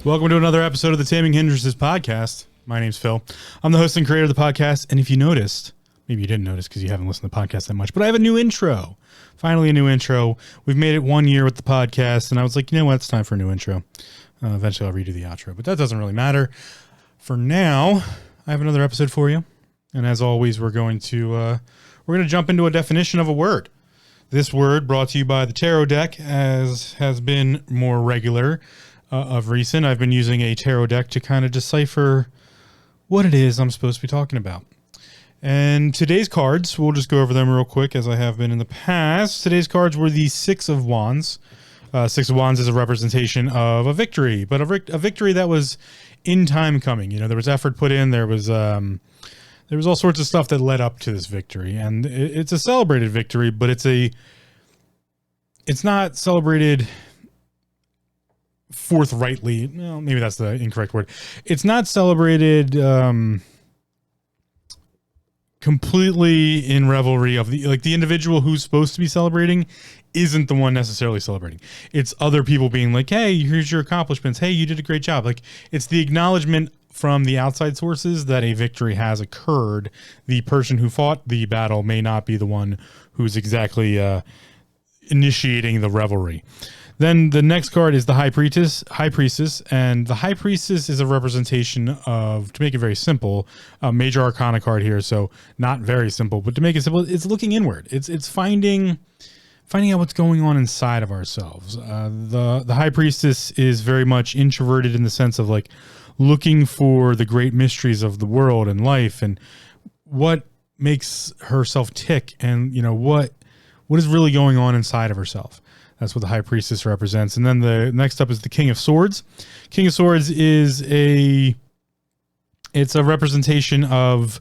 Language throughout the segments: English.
Welcome to another episode of the Taming Hindrances podcast. My name's Phil. I'm the host and creator of the podcast. And if you noticed, maybe you didn't notice because you haven't listened to the podcast that much, but I have a new intro. Finally, a new intro. We've made it 1 year with the podcast, and I was like, you know what? It's time for a new intro. Eventually, I'll redo the outro, but that doesn't really matter. For now, I have another episode for you. And as always, we're going to jump into a definition of a word. This word brought to you by the tarot deck, as has been more regular of recent. I've been using a tarot deck to kind of decipher what it is I'm supposed to be talking about. And today's cards, we'll just go over them real quick as I have been in the past. Today's cards were the Six of Wands. Six of Wands is a representation of a victory, but a victory that was in time coming. You know, there was effort put in. There was all sorts of stuff that led up to this victory, and it's a celebrated victory, but it's not celebrated forthrightly. Well, maybe that's the incorrect word. It's not celebrated completely in revelry of the individual who's supposed to be celebrating isn't the one necessarily celebrating. It's other people being like, hey, here's your accomplishments. Hey, you did a great job. Like, it's the acknowledgement from the outside sources that a victory has occurred. The person who fought the battle may not be the one who's exactly initiating the revelry. Then the next card is the High Priestess, and the High Priestess is a representation of, to make it very simple, a major arcana card here, so not very simple, but to make it simple, it's looking inward. It's finding out what's going on inside of ourselves. The High Priestess is very much introverted in the sense of like looking for the great mysteries of the world and life and what makes herself tick, and you know what is really going on inside of herself. That's what the High Priestess represents. And then the next up is the King of Swords. King of Swords is a representation of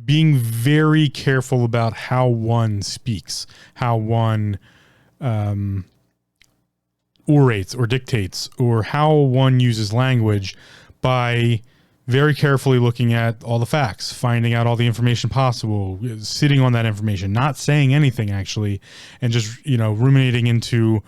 being very careful about how one speaks, how one orates or dictates, or how one uses language, by very carefully looking at all the facts, finding out all the information possible, sitting on that information, not saying anything actually, and just, you know, ruminating into,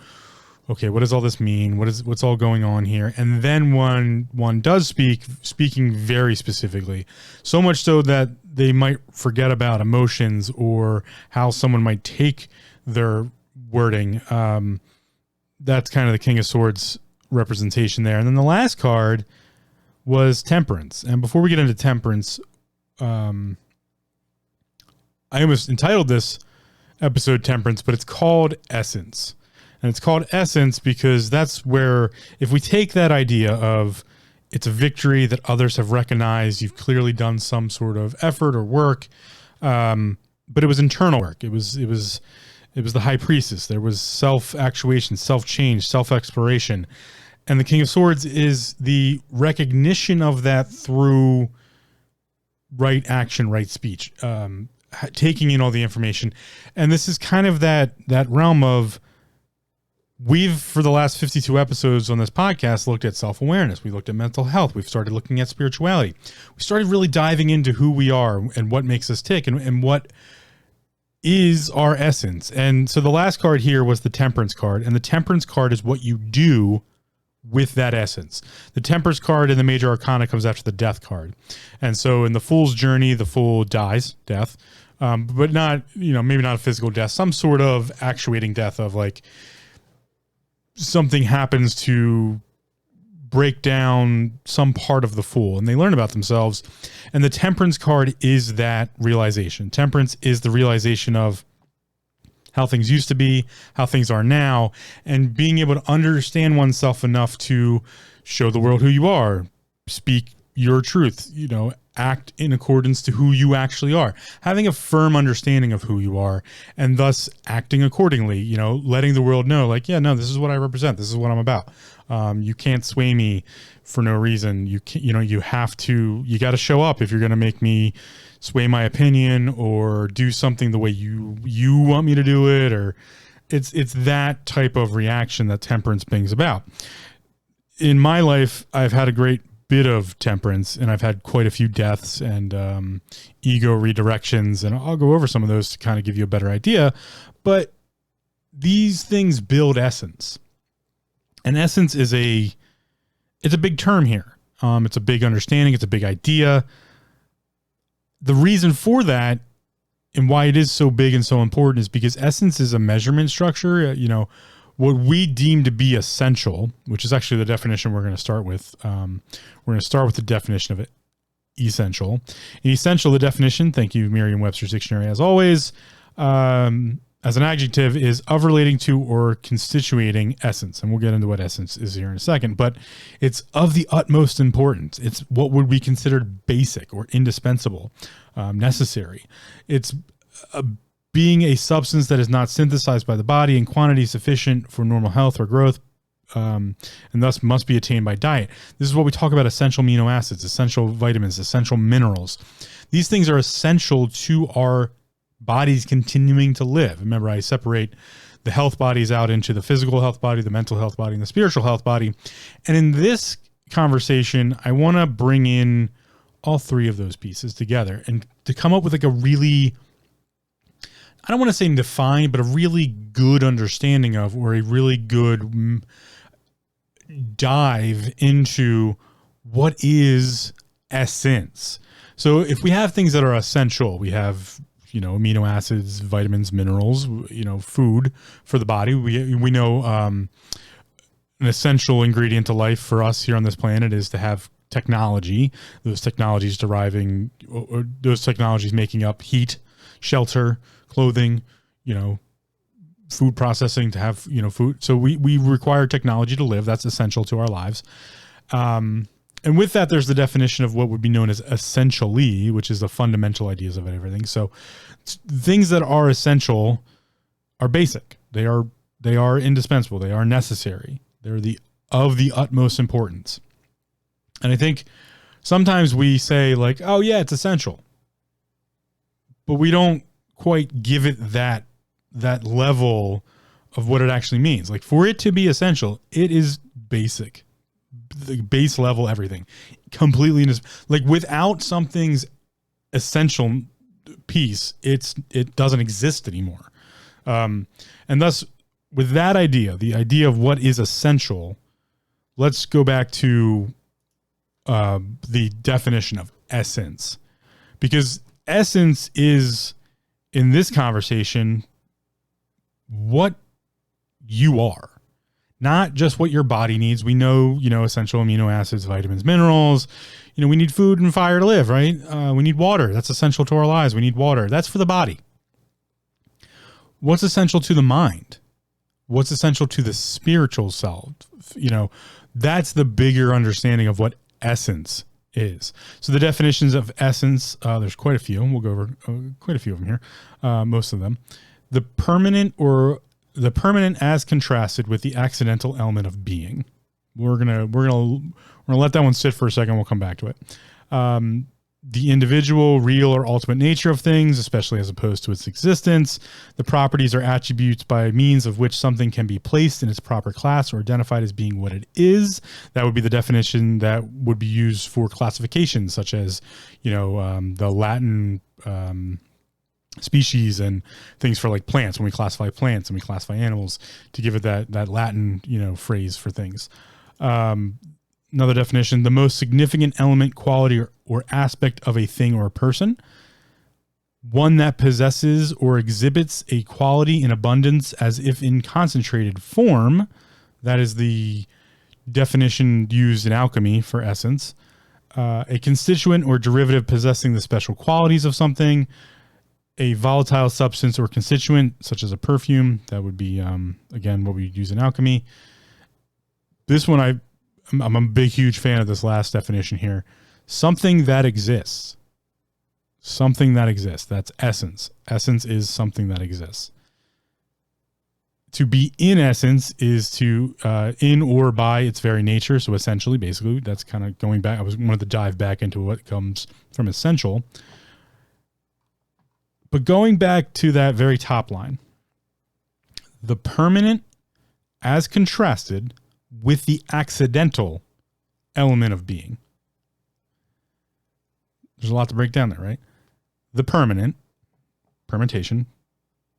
okay, what does all this mean? What's all going on here? And then one does speaking very specifically, so much so that they might forget about emotions or how someone might take their wording. That's kind of the King of Swords representation there. And then the last card was Temperance. And before we get into Temperance, I almost entitled this episode Temperance, but it's called Essence. And it's called Essence because that's where, if we take that idea of it's a victory that others have recognized, you've clearly done some sort of effort or work, but it was internal work. It was the High Priestess. There was self-actuation, self-change, self-exploration. And the King of Swords is the recognition of that through right action, right speech, taking in all the information. And this is kind of that realm of, we've, for the last 52 episodes on this podcast, looked at self-awareness. We looked at mental health. We've started looking at spirituality. We started really diving into who we are and what makes us tick and what is our essence. And so the last card here was the Temperance card. And the Temperance card is what you do with that essence. The Temperance card in the major arcana comes after the Death card. And so in the Fool's journey, the Fool dies, death, but not, you know, maybe not a physical death, some sort of actuating death of like something happens to break down some part of the Fool, and they learn about themselves. And the Temperance card is that realization. Temperance is the realization of how things used to be, how things are now, and being able to understand oneself enough to show the world who you are, speak your truth, you know, act in accordance to who you actually are, having a firm understanding of who you are, and thus acting accordingly, you know, letting the world know, like, yeah, no, this is what I represent. This is what I'm about. You can't sway me for no reason. You got to show up if you're going to make me sway my opinion or do something the way you want me to do it. Or it's that type of reaction that Temperance brings about. In my life, I've had a great bit of temperance, and I've had quite a few deaths and ego redirections, and I'll go over some of those to kind of give you a better idea. But these things build essence. And essence is it's a big term here. It's a big understanding. It's a big idea. The reason for that and why it is so big and so important is because essence is a measurement structure. What we deem to be essential, which is actually the definition we're going to start with. We're going to start with the definition of it. Essential. Essential, the definition, thank you, Merriam-Webster's dictionary, as always, as an adjective, is of relating to or constituting essence. And we'll get into what essence is here in a second, but it's of the utmost importance. It's what would be considered basic or indispensable, necessary. It's being a substance that is not synthesized by the body in quantity sufficient for normal health or growth, and thus must be attained by diet. This is what we talk about: essential amino acids, essential vitamins, essential minerals. These things are essential to our bodies continuing to live. Remember, I separate the health bodies out into the physical health body, the mental health body, and the spiritual health body. And in this conversation, I want to bring in all three of those pieces together and to come up with like a really, I don't want to say defined, but a really good understanding of, or a really good dive into what is essence. So if we have things that are essential, we have, amino acids, vitamins, minerals, food for the body. We know an essential ingredient to life for us here on this planet is to have technology. Those technologies those technologies making up heat, shelter, clothing, food processing, to have, food. So we require technology to live. That's essential to our lives. And with that, there's the definition of what would be known as essentially, which is the fundamental ideas of everything. So things that are essential are basic. They are indispensable. They are necessary. They're of the utmost importance. And I think sometimes we say like, oh yeah, it's essential, but we don't quite give it that level of what it actually means. Like, for it to be essential, it is basic. The base level, everything completely, like, without something's essential piece, it doesn't exist anymore. And thus, with that idea, the idea of what is essential, let's go back to the definition of essence, because essence is, in this conversation, what you are. Not just what your body needs. We know, essential amino acids, vitamins, minerals. We need food and fire to live, right? We need water. That's essential to our lives. We need water. That's for the body. What's essential to the mind? What's essential to the spiritual self? That's the bigger understanding of what essence is. So the definitions of essence, there's quite a few. We'll go over quite a few of them here. Most of them. The permanent as contrasted with the accidental element of being. We're gonna let that one sit for a second. We'll come back to it. The individual, real, or ultimate nature of things, especially as opposed to its existence. The properties or attributes by means of which something can be placed in its proper class or identified as being what it is. That would be the definition that would be used for classifications, such as, the Latin species and things for like plants, when we classify plants and we classify animals, to give it that Latin, phrase for things. Another definition: the most significant element, quality, or aspect of a thing or a person. One that possesses or exhibits a quality in abundance as if in concentrated form. That is the definition used in alchemy for essence. A constituent or derivative possessing the special qualities of something. A volatile substance or constituent, such as a perfume. That would be, again, what we use in alchemy. This one, I'm a big, huge fan of this last definition here. Something that exists. Something that exists. That's essence. Essence is something that exists. To be in essence is to, in or by its very nature. So essentially, basically, that's kind of going back. I wanted to dive back into what comes from essential. But going back to that very top line, the permanent as contrasted with the accidental element of being. There's a lot to break down there, right? The permutation,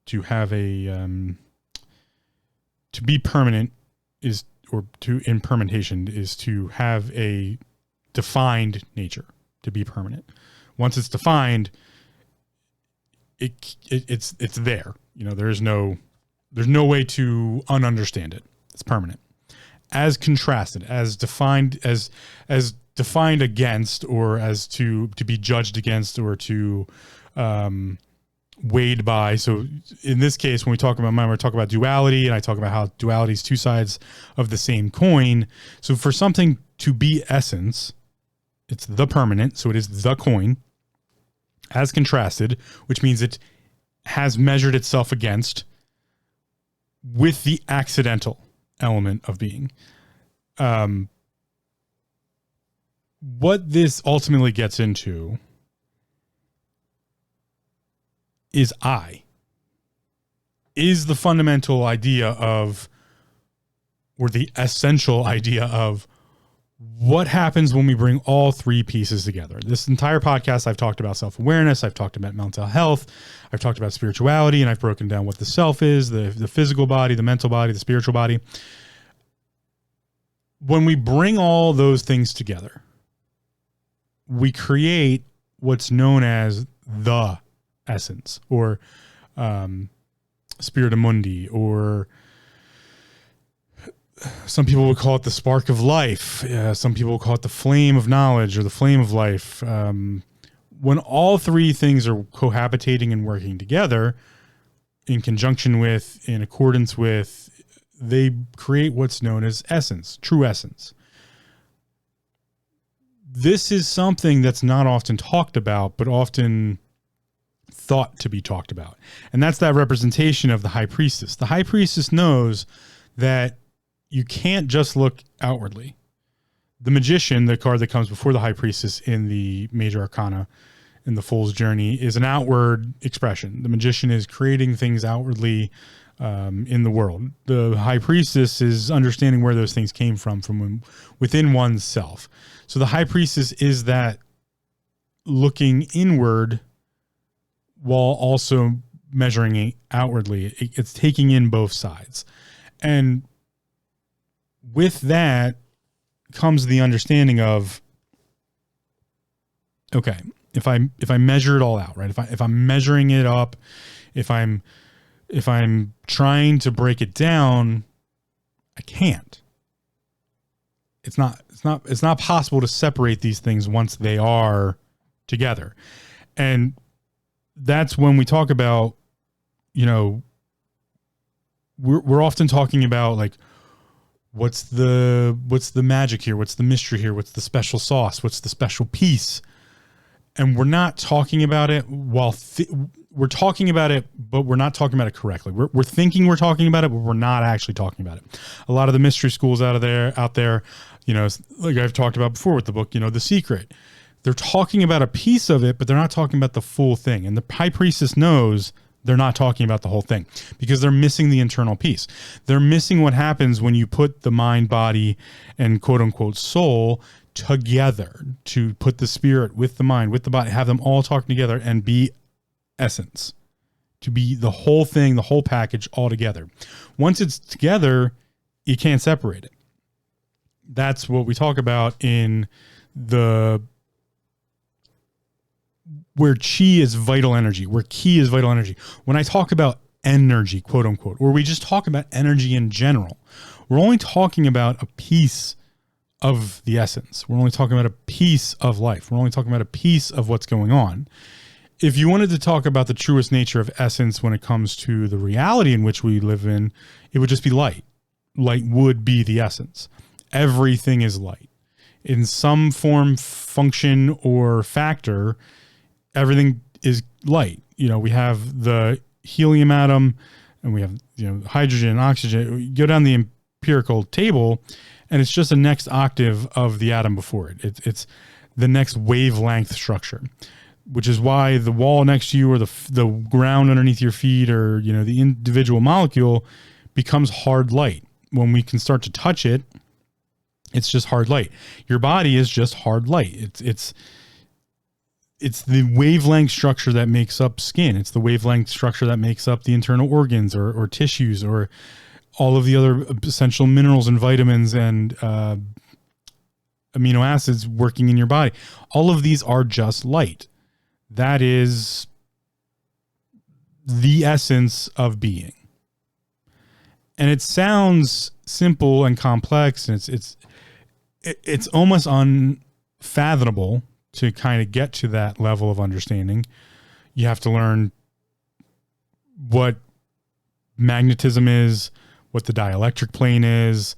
to have a, to be permanent is, or to impermantation is to have a defined nature, to be permanent. Once it's defined, it's there. There's no way to ununderstand it. It's permanent. As contrasted, as defined against, or as to be judged against, or to weighed by. So in this case, when we talk about mind, we talk about duality, and I talk about how duality is two sides of the same coin. So for something to be essence, it's the permanent, so it is the coin, as contrasted, which means it has measured itself against, with the accidental element of being. What this ultimately gets into is the fundamental idea of, or the essential idea of, what happens when we bring all three pieces together. This entire podcast, I've talked about self-awareness, I've talked about mental health, I've talked about spirituality, and I've broken down what the self is, the physical body, the mental body, the spiritual body. When we bring all those things together, we create what's known as the essence, or spiritum mundi, or some people would call it the spark of life. Some people would call it the flame of knowledge, or the flame of life. When all three things are cohabitating and working together in conjunction with, in accordance with, they create what's known as essence, true essence. This is something that's not often talked about, but often thought to be talked about. And that's that representation of the high priestess. The high priestess knows that you can't just look outwardly. The magician, the card that comes before the high priestess in the major arcana, in the Fool's Journey, is an outward expression. The magician is creating things outwardly in the world. The high priestess is understanding where those things came from within one's self. So the high priestess is that looking inward while also measuring it outwardly. It's taking in both sides. And with that comes the understanding of, okay, if I measure it all out, right? If I'm measuring it up, if I'm trying to break it down, I can't. It's not possible to separate these things once they are together. And that's when we talk about, we're often talking about, like, what's the magic here? What's the mystery here? What's the special sauce? What's the special piece? And we're not talking about it we're talking about it, but we're not talking about it correctly. We're thinking we're talking about it, but we're not actually talking about it. A lot of the mystery schools out there, like I've talked about before with the book, The Secret, they're talking about a piece of it, but they're not talking about the full thing. And the high priestess knows they're not talking about the whole thing because they're missing the internal piece. They're missing what happens when you put the mind, body, and quote unquote soul together, to put the spirit with the mind, with the body, have them all talk together and be essence, to be the whole thing, the whole package all together. Once it's together, you can't separate it. That's what we talk about in where chi is vital energy, where ki is vital energy. When I talk about energy, quote unquote, or we just talk about energy in general, we're only talking about a piece of the essence. We're only talking about a piece of life. We're only talking about a piece of what's going on. If you wanted to talk about the truest nature of essence when it comes to the reality in which we live in, it would just be light. Light would be the essence. Everything is light. In some form, function, or factor, everything is light. We have the helium atom, and we have, hydrogen, oxygen. We go down the empirical table, and it's just the next octave of the atom before it. It's the next wavelength structure, which is why the wall next to you, or the ground underneath your feet, or, the individual molecule becomes hard light. When we can start to touch it, it's just hard light. Your body is just hard light. It's the wavelength structure that makes up skin. It's the wavelength structure that makes up the internal organs or tissues, or all of the other essential minerals and vitamins and amino acids working in your body. All of these are just light. That is the essence of being. And it sounds simple and complex, and it's almost unfathomable to kind of get to that level of understanding. You have to learn what magnetism is, what the dielectric plane is,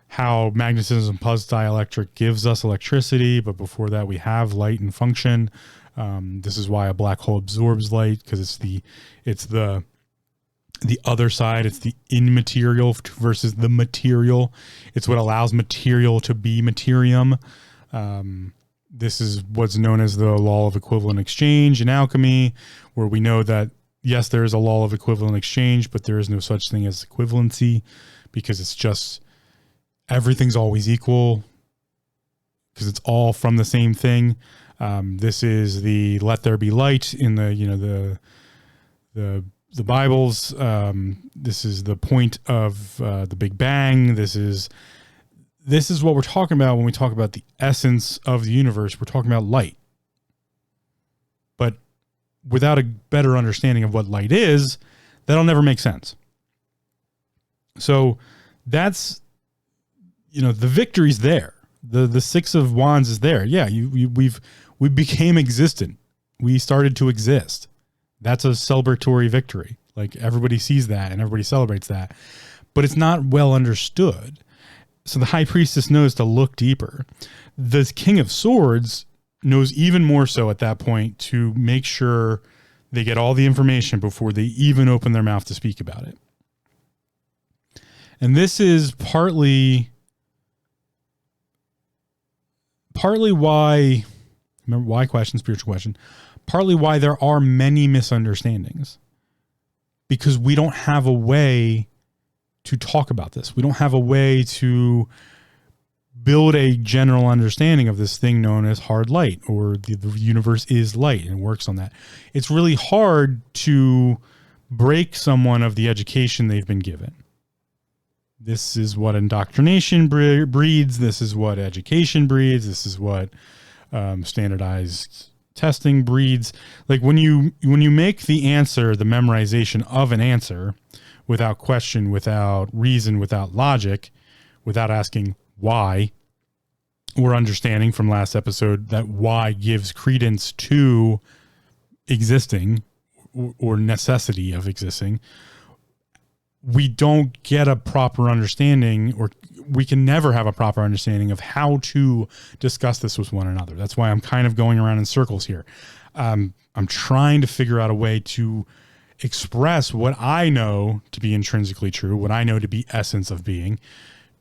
how magnetism plus dielectric gives us electricity, but before that we have light and function. This is why a black hole absorbs light, because it's the other side. It's the immaterial versus the material. It's what allows material to be materium. This is what's known as the law of equivalent exchange in alchemy, where we know that, yes, there is a law of equivalent exchange, but there is no such thing as equivalency, because it's just everything's always equal, because it's all from the same thing. This is the let there be light in the Bibles. This is the point of the Big Bang. This is what we're talking about when we talk about the essence of the universe. We're talking about light. But without a better understanding of what light is, that'll never make sense. So that's, the victory's there. The Six of Wands is there. Yeah, we became existent. We started to exist. That's a celebratory victory. Like, everybody sees that and everybody celebrates that, but it's not well understood. So the High Priestess knows to look deeper. The King of Swords knows even more so at that point to make sure they get all the information before they even open their mouth to speak about it. And this is partly why, remember, why question, spiritual question, partly why there are many misunderstandings, because we don't have a way to talk about this. We don't have a way to build a general understanding of this thing known as hard light, or the universe is light and works on that. It's really hard to break someone of the education they've been given. This is what indoctrination breeds. This is what education breeds. This is what standardized testing breeds. Like, when you make the answer the memorization of an answer without question, without reason, without logic, without asking why, or understanding from last episode that why gives credence to existing or necessity of existing, we don't get a proper understanding, or we can never have a proper understanding of how to discuss this with one another. That's why I'm kind of going around in circles here. I'm trying to figure out a way to express what I know to be intrinsically true, what I know to be essence of being,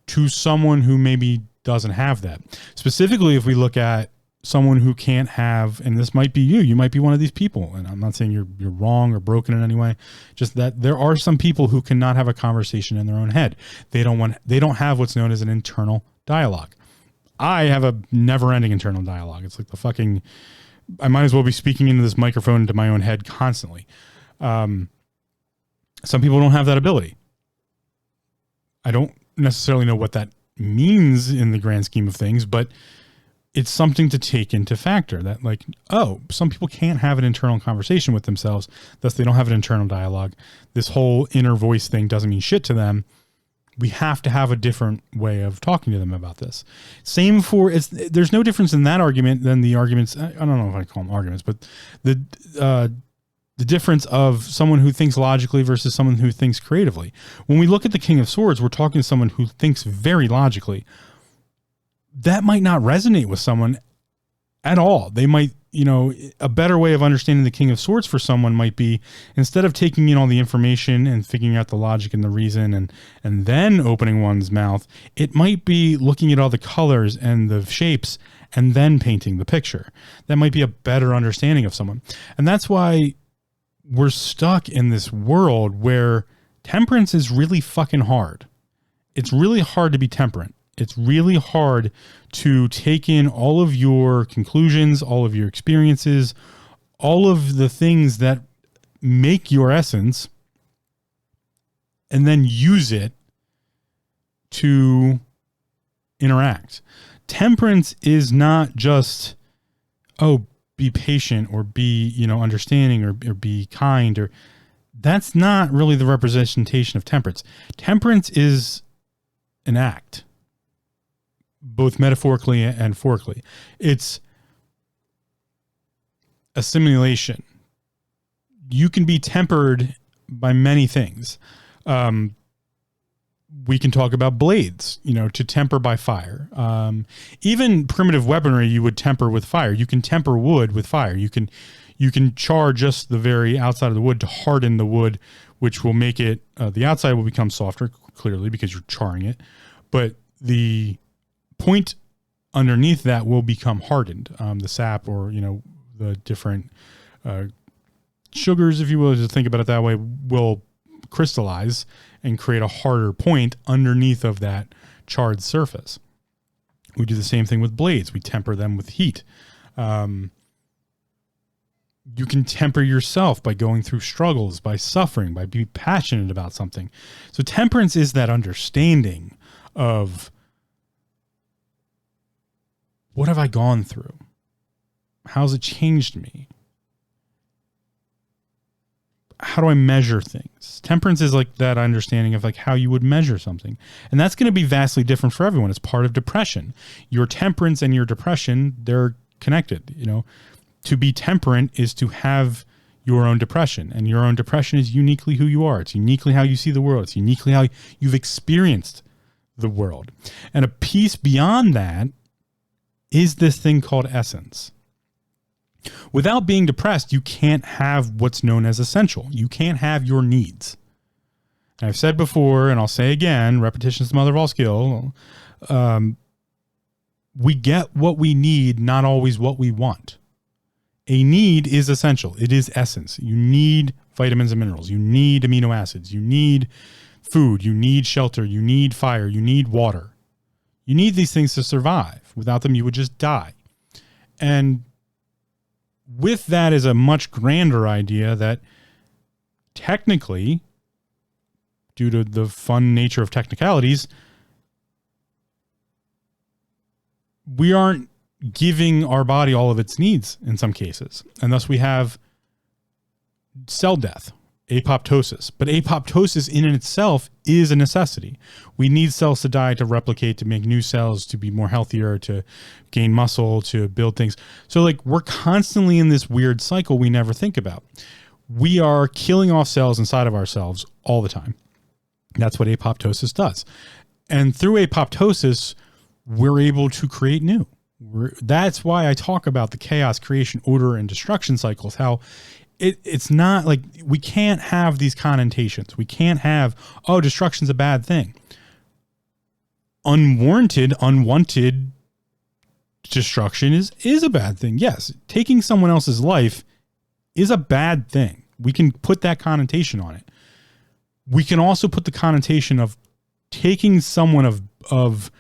to someone who maybe doesn't have that. Specifically, if we look at someone who can't have, and this might be you might be one of these people, and I'm not saying you're wrong or broken in any way, just that there are some people who cannot have a conversation in their own head. They don't have what's known as an internal dialogue. I have a never-ending internal dialogue. It's like I might as well be speaking into this microphone into my own head constantly. Some people don't have that ability. I don't necessarily know what that means in the grand scheme of things, but it's something to take into factor, that, like, oh, some people can't have an internal conversation with themselves, thus they don't have an internal dialogue. This whole inner voice thing doesn't mean shit to them. We have to have a different way of talking to them about this. Same for, there's no difference in that argument than the arguments, I don't know if I call them arguments, but the difference of someone who thinks logically versus someone who thinks creatively. When we look at the King of Swords, we're talking to someone who thinks very logically. That might not resonate with someone at all. They might, a better way of understanding the King of Swords for someone might be, instead of taking in all the information and figuring out the logic and the reason and then opening one's mouth, it might be looking at all the colors and the shapes and then painting the picture. That might be a better understanding of someone. And that's why we're stuck in this world where temperance is really fucking hard. It's really hard to be temperate. It's really hard to take in all of your conclusions, all of your experiences, all of the things that make your essence, and then use it to interact. Temperance is not just, oh, be patient or be, understanding or be kind, or that's not really the representation of temperance. Temperance is an act, both metaphorically and phorically. It's a simulation. You can be tempered by many things. We can talk about blades, to temper by fire. Even primitive weaponry, you would temper with fire. You can temper wood with fire. You can char just the very outside of the wood to harden the wood, which will make it, the outside will become softer, clearly, because you're charring it. But the point underneath that will become hardened. The sap or, the different sugars, if you will, to think about it that way, will crystallize and create a harder point underneath of that charred surface. We do the same thing with blades. We temper them with heat. You can temper yourself by going through struggles, by suffering, by being passionate about something. So temperance is that understanding of, what have I gone through? How's it changed me? How do I measure things? Temperance is like that understanding of like how you would measure something. And that's going to be vastly different for everyone. It's part of depression. Your temperance and your depression, they're connected. To be temperate is to have your own depression, and your own depression is uniquely who you are. It's uniquely how you see the world. It's uniquely how you've experienced the world. And a piece beyond that is this thing called essence. Without being depressed, you can't have what's known as essential. You can't have your needs. And I've said before, and I'll say again, repetition is the mother of all skill. We get what we need, not always what we want. A need is essential. It is essence. You need vitamins and minerals. You need amino acids. You need food. You need shelter. You need fire. You need water. You need these things to survive. Without them, you would just die. And with that is a much grander idea that technically, due to the fun nature of technicalities, we aren't giving our body all of its needs in some cases. And thus we have cell death, apoptosis. But apoptosis in itself is a necessity. We need cells to die to replicate, to make new cells, to be more healthier, to gain muscle, to build things. So like we're constantly in this weird cycle we never think about. We are killing off cells inside of ourselves all the time. That's what apoptosis does. And through apoptosis, we're able to create new. That's why I talk about the chaos, creation, order, and destruction cycles, how it's not like we can't have these connotations. We can't have, oh, destruction's a bad thing. Unwarranted, unwanted destruction is a bad thing. Yes, taking someone else's life is a bad thing. We can put that connotation on it. We can also put the connotation of taking someone of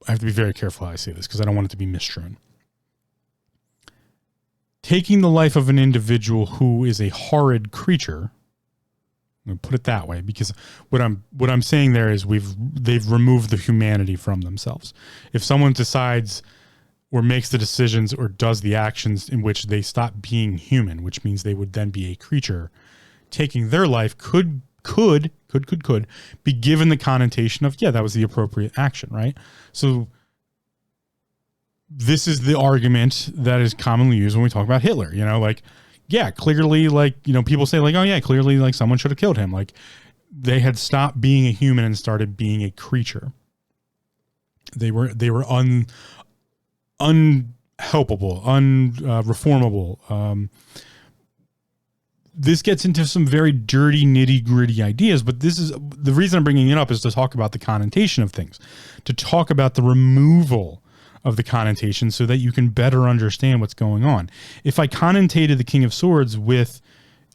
I have to be very careful how I say this because I don't want it to be misstrewn. Taking the life of an individual who is a horrid creature, I'm going to put it that way, because what I'm saying there is they've removed the humanity from themselves. If someone decides or makes the decisions or does the actions in which they stop being human, which means they would then be a creature, taking their life could be given the connotation of, yeah, that was the appropriate action, right? So this is the argument that is commonly used when we talk about Hitler, yeah, clearly, people say like, oh yeah, clearly like someone should have killed him. Like they had stopped being a human and started being a creature. They were unhelpable, unreformable. This gets into some very dirty, nitty gritty ideas, but this is the reason I'm bringing it up is to talk about the connotation of things, to talk about the removal of the connotation so that you can better understand what's going on. If I connotated the King of Swords with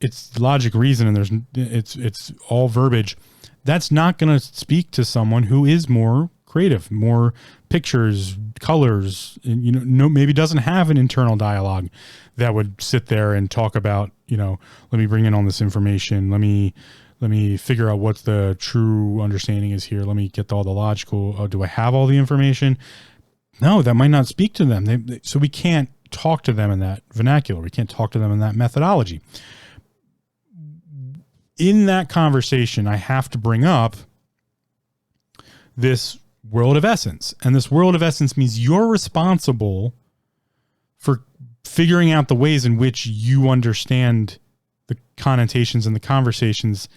its logic, reason, and it's all verbiage, that's not going to speak to someone who is more creative, more pictures, colors, and, maybe doesn't have an internal dialogue that would sit there and talk about, let me bring in all this information. Let me let me figure out what the true understanding is here. Let me get all the logical. Oh, do I have all the information? No, that might not speak to them. So we can't talk to them in that vernacular. We can't talk to them in that methodology. In that conversation, I have to bring up this world of essence. And this world of essence means you're responsible for figuring out the ways in which you understand the connotations and the conversations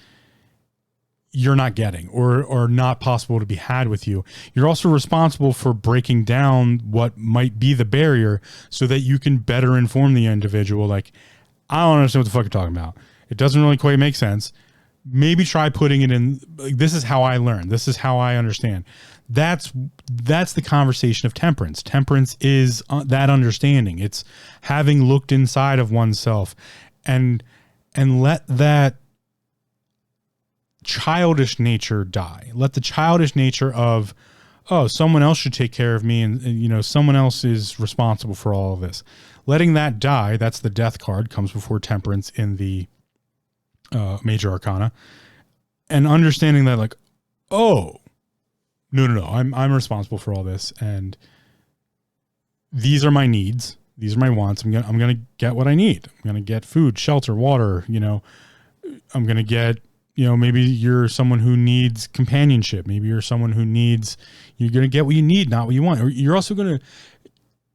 you're not getting or not possible to be had with you. You're also responsible for breaking down what might be the barrier so that you can better inform the individual. Like, I don't understand what the fuck you're talking about. It doesn't really quite make sense. Maybe try putting it in. Like, this is how I learn. This is how I understand. That's the conversation of temperance. Temperance is that understanding. It's having looked inside of oneself and let that childish nature die. Let the childish nature of, oh, someone else should take care of me and you know, someone else is responsible for all of this. Letting that die, that's the death card, comes before temperance in the major arcana. And understanding that, like, oh, no, I'm responsible for all this, and these are my needs. These are my wants. I'm gonna get what I need. I'm gonna get food, shelter, water. You know, I'm gonna get. You know, maybe you're someone who needs companionship. Maybe you're someone who needs. You're gonna get what you need, not what you want. Or you're also gonna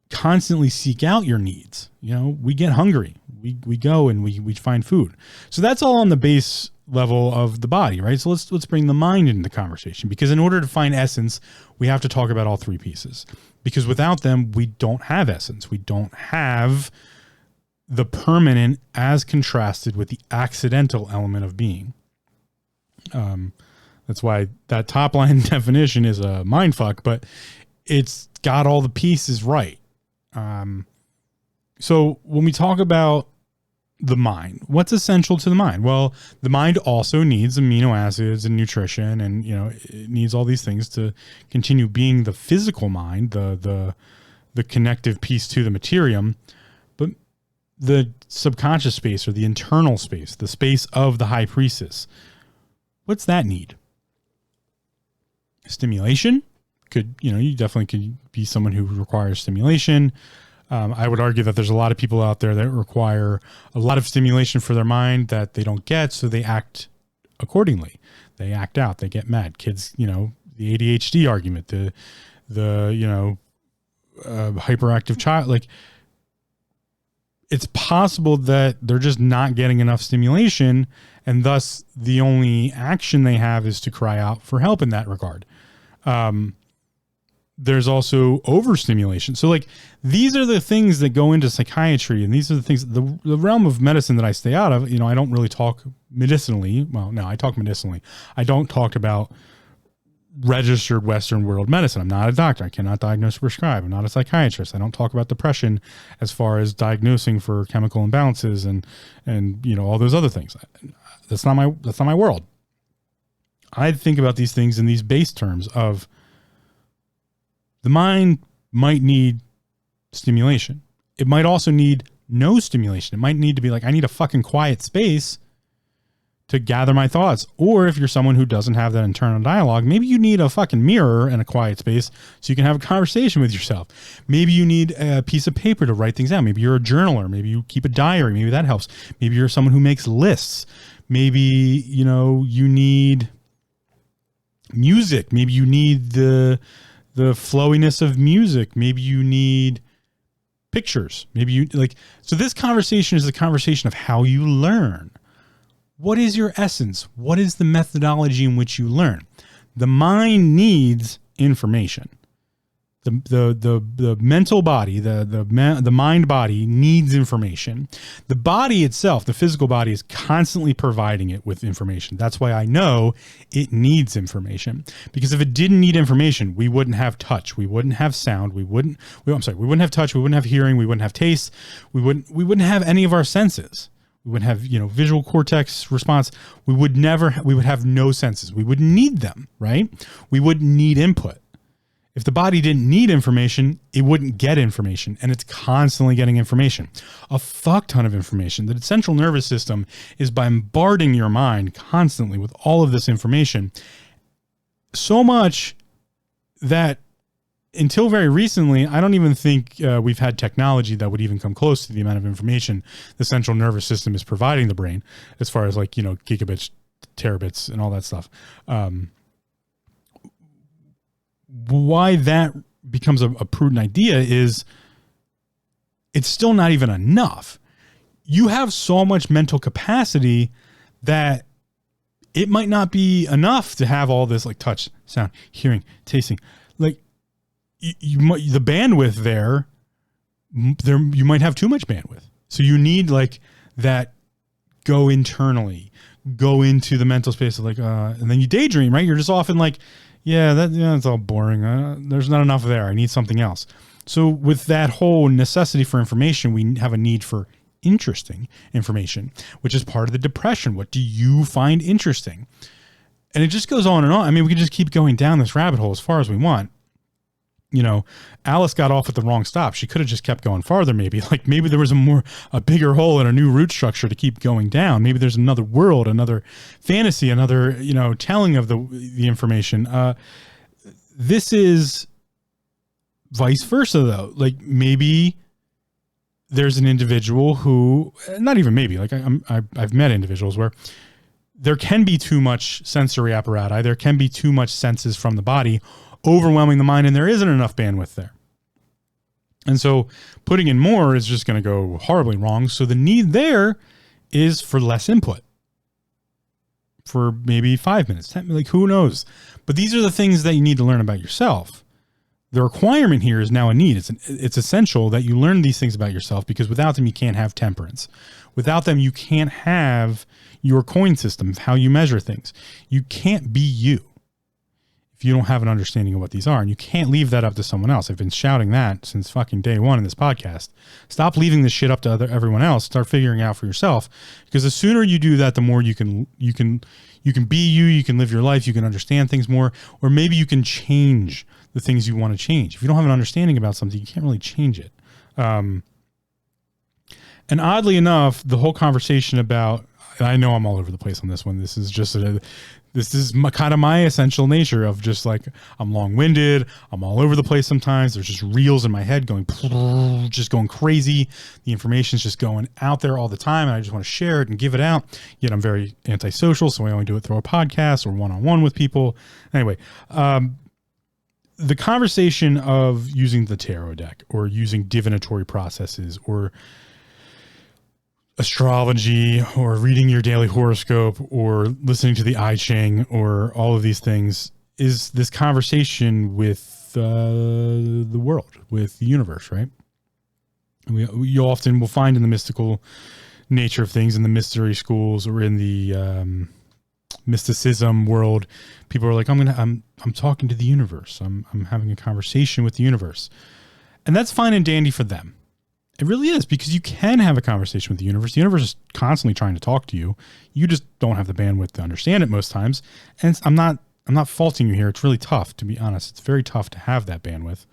constantly seek out your needs. You know, we get hungry. We go and we find food. So that's all on the base level of the body, right? So let's bring the mind into the conversation, because in order to find essence, we have to talk about all three pieces, because without them, we don't have essence. We don't have the permanent as contrasted with the accidental element of being. That's why that top line definition is a mind fuck, but it's got all the pieces right. So when we talk about the mind, what's essential to the mind? Well, the mind also needs amino acids and nutrition, and you know, it needs all these things to continue being the physical mind, the connective piece to the materium. But the subconscious space, or the internal space, the space of the high priestess, what's that need? Stimulation. You definitely could be someone who requires stimulation. I would argue that there's a lot of people out there that require a lot of stimulation for their mind that they don't get, so they act accordingly. They act out. They get mad. Kids, you know, the ADHD argument, the hyperactive child. Like, it's possible that they're just not getting enough stimulation, and thus the only action they have is to cry out for help in that regard. There's also overstimulation. So like, these are the things that go into psychiatry, and these are the things, the realm of medicine that I stay out of. You know, I don't really talk medicinally. Well, no, I talk medicinally. I don't talk about registered Western world medicine. I'm not a doctor. I cannot diagnose or prescribe. I'm not a psychiatrist. I don't talk about depression as far as diagnosing for chemical imbalances and you know, all those other things. That's not my world. I think about these things in these base terms of, the mind might need stimulation. It might also need no stimulation. It might need to be like, I need a fucking quiet space to gather my thoughts. Or if you're someone who doesn't have that internal dialogue, maybe you need a fucking mirror and a quiet space so you can have a conversation with yourself. Maybe you need a piece of paper to write things down. Maybe you're a journaler. Maybe you keep a diary. Maybe that helps. Maybe you're someone who makes lists. Maybe, you know, you need music. Maybe you need the flowiness of music. Maybe you need pictures. Maybe you like, so this conversation is the conversation of how you learn. What is your essence? What is the methodology in which you learn? The mind needs information. The mental body, the mind body needs information. The body itself, the physical body, is constantly providing it with information. That's why I know it needs information. Because if it didn't need information, we wouldn't have touch, we wouldn't have sound, we wouldn't have touch, we wouldn't have hearing, we wouldn't have taste, we wouldn't have any of our senses. We wouldn't have, you know, visual cortex response. We would have no senses. We wouldn't need them, right? We wouldn't need input. If the body didn't need information, it wouldn't get information, and it's constantly getting information. A fuck ton of information. The central nervous system is bombarding your mind constantly with all of this information. So much that until very recently, I don't even think we've had technology that would even come close to the amount of information the central nervous system is providing the brain, as far as like, gigabits, terabits, and all that stuff. Why that becomes a prudent idea is it's still not even enough. You have so much mental capacity that it might not be enough to have all this like touch, sound, hearing, tasting. Like you might, the bandwidth there, you might have too much bandwidth. So you need like that go internally, go into the mental space of like, and then you daydream, right? You're just often like, it's all boring. There's not enough there. I need something else. So with that whole necessity for information, we have a need for interesting information, which is part of the depression. What do you find interesting? And it just goes on and on. I mean, we can just keep going down this rabbit hole as far as we want. Alice got off at the wrong stop. She could have just kept going farther. Maybe there was a bigger hole and a new root structure to keep going down. Maybe there's another world, another fantasy, another, telling of the information. This is vice versa though. Like maybe there's an individual who, not even maybe, like I've met individuals where there can be too much sensory apparatus. There can be too much senses from the body overwhelming the mind, and there isn't enough bandwidth there. And so putting in more is just going to go horribly wrong. So the need there is for less input, for maybe 5 minutes, 10, like who knows? But these are the things that you need to learn about yourself. The requirement here is now a need. It's essential that you learn these things about yourself, because without them, you can't have temperance. Without them, you can't have your coin system of how you measure things. You can't be you if you don't have an understanding of what these are, and you can't leave that up to someone else. I've been shouting that since fucking day one in this podcast. Stop leaving this shit up to everyone else. Start figuring it out for yourself, because the sooner you do that, the more you can be you can live your life, you can understand things more, or maybe you can change the things you want to change. If you don't have an understanding about something, you can't really change it. And oddly enough, the whole conversation about, and I know I'm all over the place on this one. This is just kind of my essential nature of just like, I'm long-winded. I'm all over the place sometimes. There's just reels in my head going crazy. The information's just going out there all the time, and I just want to share it and give it out. Yet I'm very antisocial, so I only do it through a podcast or one-on-one with people. Anyway, the conversation of using the tarot deck or using divinatory processes or astrology or reading your daily horoscope or listening to the I Ching or all of these things is this conversation with the world, with the universe, right? You often will find in the mystical nature of things, in the mystery schools or in the mysticism world, people are like, I'm talking to the universe. I'm having a conversation with the universe. And that's fine and dandy for them. It really is, because you can have a conversation with the universe. The universe is constantly trying to talk to you. You just don't have the bandwidth to understand it most times. And I'm not faulting you here. It's really tough, to be honest. It's very tough to have that bandwidth.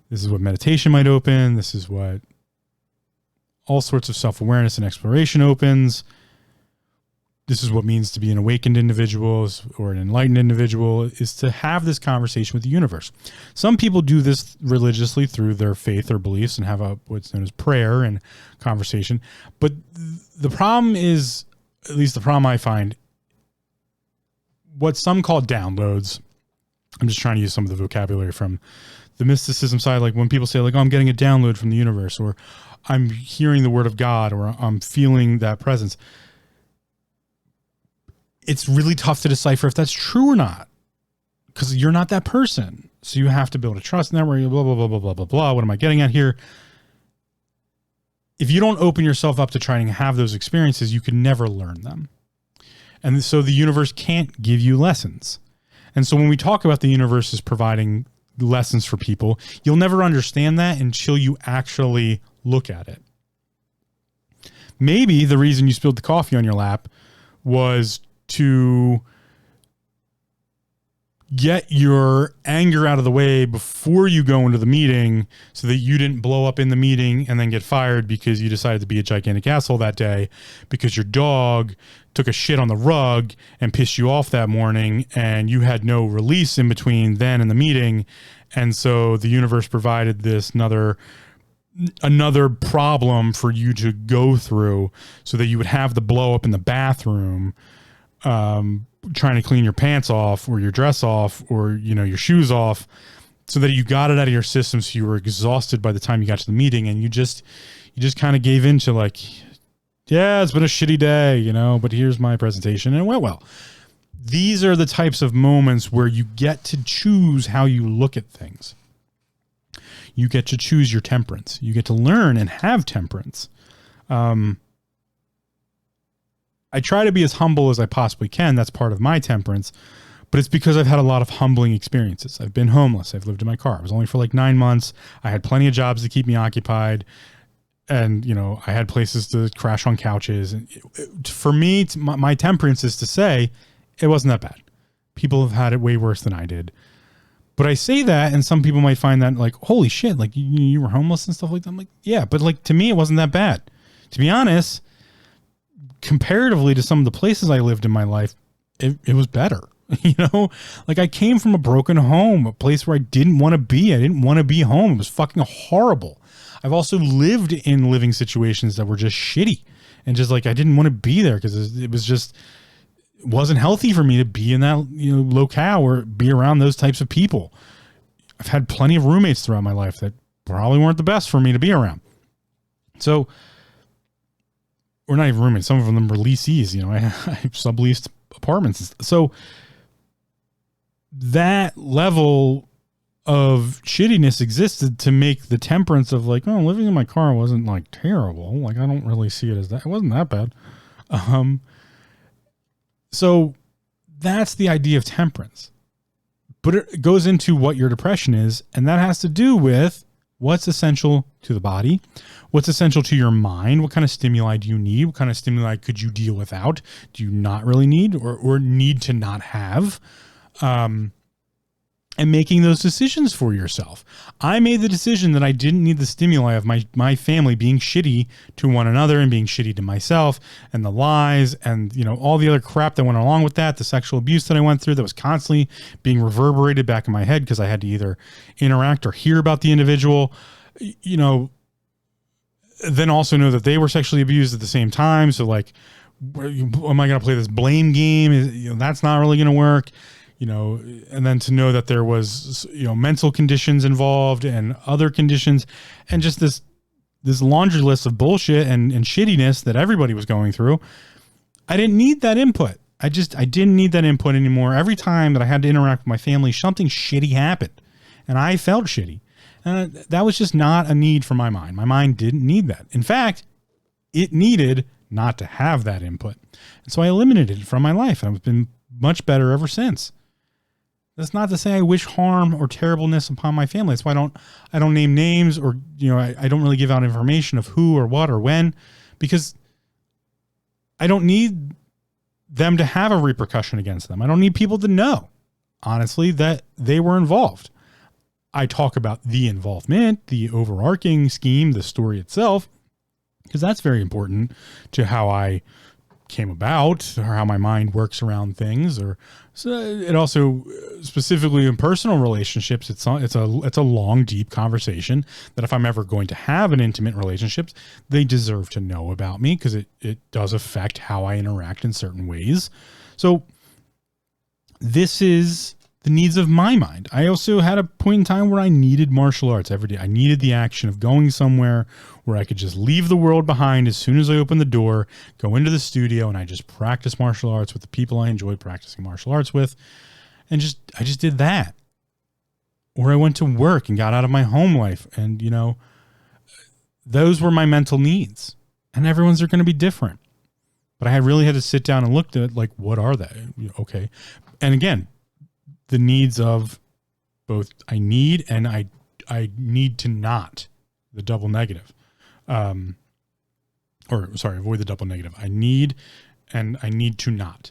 This is what meditation might open. This is what all sorts of self-awareness and exploration opens. This is what it means to be an awakened individual or an enlightened individual, is to have this conversation with the universe. Some people do this religiously through their faith or beliefs and have what's known as prayer and conversation. But the problem is, at least the problem I find, what some call downloads. I'm just trying to use some of the vocabulary from the mysticism side. Like when people say like, oh, I'm getting a download from the universe, or I'm hearing the word of God, or I'm feeling that presence. It's really tough to decipher if that's true or not, because you're not that person. So you have to build a trust network, blah, blah, blah, blah, blah, blah, blah. What am I getting at here? If you don't open yourself up to trying to have those experiences, you can never learn them. And so the universe can't give you lessons. And so when we talk about the universe as providing lessons for people, you'll never understand that until you actually look at it. Maybe the reason you spilled the coffee on your lap was to get your anger out of the way before you go into the meeting so that you didn't blow up in the meeting and then get fired because you decided to be a gigantic asshole that day because your dog took a shit on the rug and pissed you off that morning and you had no release in between then and the meeting. And so the universe provided this another problem for you to go through so that you would have the blow up in the bathroom, trying to clean your pants off or your dress off or, your shoes off so that you got it out of your system. So you were exhausted by the time you got to the meeting and you just kind of gave in to like, yeah, it's been a shitty day, but here's my presentation and it went well. These are the types of moments where you get to choose how you look at things. You get to choose your temperance. You get to learn and have temperance. I try to be as humble as I possibly can. That's part of my temperance, but it's because I've had a lot of humbling experiences. I've been homeless. I've lived in my car. It was only for like 9 months. I had plenty of jobs to keep me occupied. And, I had places to crash on couches. And for me, my temperance is to say it wasn't that bad. People have had it way worse than I did. But I say that, and some people might find that like, holy shit, like you were homeless and stuff like that. I'm like, yeah, but like to me, it wasn't that bad. To be honest, comparatively to some of the places I lived in my life, it was better. Like I came from a broken home, a place where I didn't want to be. I didn't want to be home. It was fucking horrible. I've also lived in living situations that were just shitty and just like, I didn't want to be there because it was just, it wasn't healthy for me to be in that, locale or be around those types of people. I've had plenty of roommates throughout my life that probably weren't the best for me to be around. So, or not even roommates. Some of them were leasees, I subleased apartments. So that level of shittiness existed to make the temperance of like, oh, living in my car wasn't like terrible. Like, I don't really see it as that. It wasn't that bad. So that's the idea of temperance, but it goes into what your depression is. And that has to do with what's essential to the body, what's essential to your mind. What kind of stimuli do you need? What kind of stimuli could you deal without? Do you not really need or need to not have? And making those decisions for yourself. I made the decision that I didn't need the stimuli of my family being shitty to one another and being shitty to myself and the lies and, all the other crap that went along with that, the sexual abuse that I went through that was constantly being reverberated back in my head because I had to either interact or hear about the individual, then also know that they were sexually abused at the same time. So like, am I going to play this blame game? That's not really going to work. And then to know that there was, mental conditions involved and other conditions and just this laundry list of bullshit and shittiness that everybody was going through. I didn't need that input. I didn't need that input anymore. Every time that I had to interact with my family, something shitty happened and I felt shitty. And that was just not a need for my mind. My mind didn't need that. In fact, it needed not to have that input. And so I eliminated it from my life. And I've been much better ever since. That's not to say I wish harm or terribleness upon my family. That's why I don't name names or, I don't really give out information of who or what or when, because I don't need them to have a repercussion against them. I don't need people to know, honestly, that they were involved. I talk about the involvement, the overarching scheme, the story itself, because that's very important to how I came about or how my mind works around things. Or so it also specifically in personal relationships, it's a long, deep conversation that if I'm ever going to have an intimate relationship, they deserve to know about me because it does affect how I interact in certain ways. So this is the needs of my mind. I also had a point in time where I needed martial arts every day. I needed the action of going somewhere where I could just leave the world behind as soon as I opened the door, go into the studio, and I just practice martial arts with the people I enjoyed practicing martial arts with. And I just did that. Or I went to work and got out of my home life. And, those were my mental needs. And everyone's are going to be different. But I really had to sit down and look at like, what are they? Okay. And again, the needs of both I need and I need to not, the double negative. Avoid the double negative. I need and I need to not.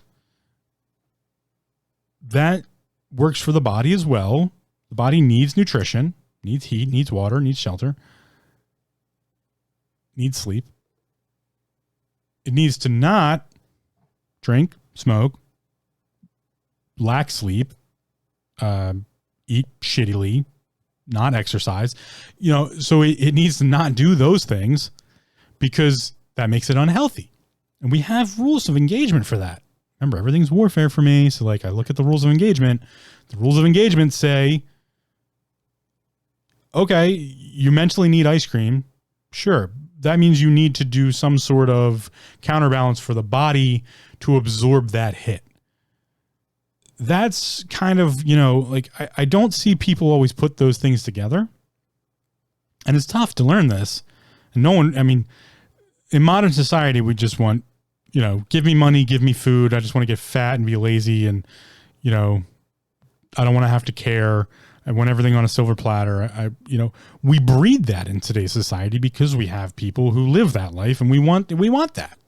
That works for the body as well. The body needs nutrition, needs heat, needs water, needs shelter, needs sleep. It needs to not drink, smoke, lack sleep, eat shittily, not exercise. So it needs to not do those things because that makes it unhealthy. And we have rules of engagement for that. Remember, everything's warfare for me. So I look at the rules of engagement. The rules of engagement say, okay, you mentally need ice cream. Sure. That means you need to do some sort of counterbalance for the body to absorb that hit. That's kind of, I don't see people always put those things together. And it's tough to learn this. And in modern society, we just want, give me money, give me food. I just want to get fat and be lazy. And, I don't want to have to care. I want everything on a silver platter. We breed that in today's society because we have people who live that life and we want that.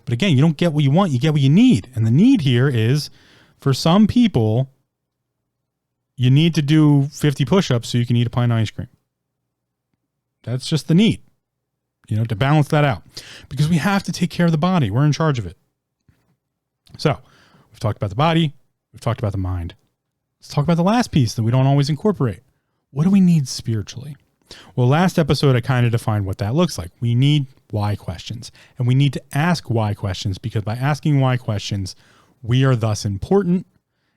But again, you don't get what you want, you get what you need. And the need here is, for some people, you need to do 50 push-ups so you can eat a pint of ice cream. That's just the need, to balance that out. Because we have to take care of the body. We're in charge of it. So, we've talked about the body. We've talked about the mind. Let's talk about the last piece that we don't always incorporate. What do we need spiritually? Well, last episode, I kind of defined what that looks like. We need why questions. And we need to ask why questions because by asking why questions, we are thus important.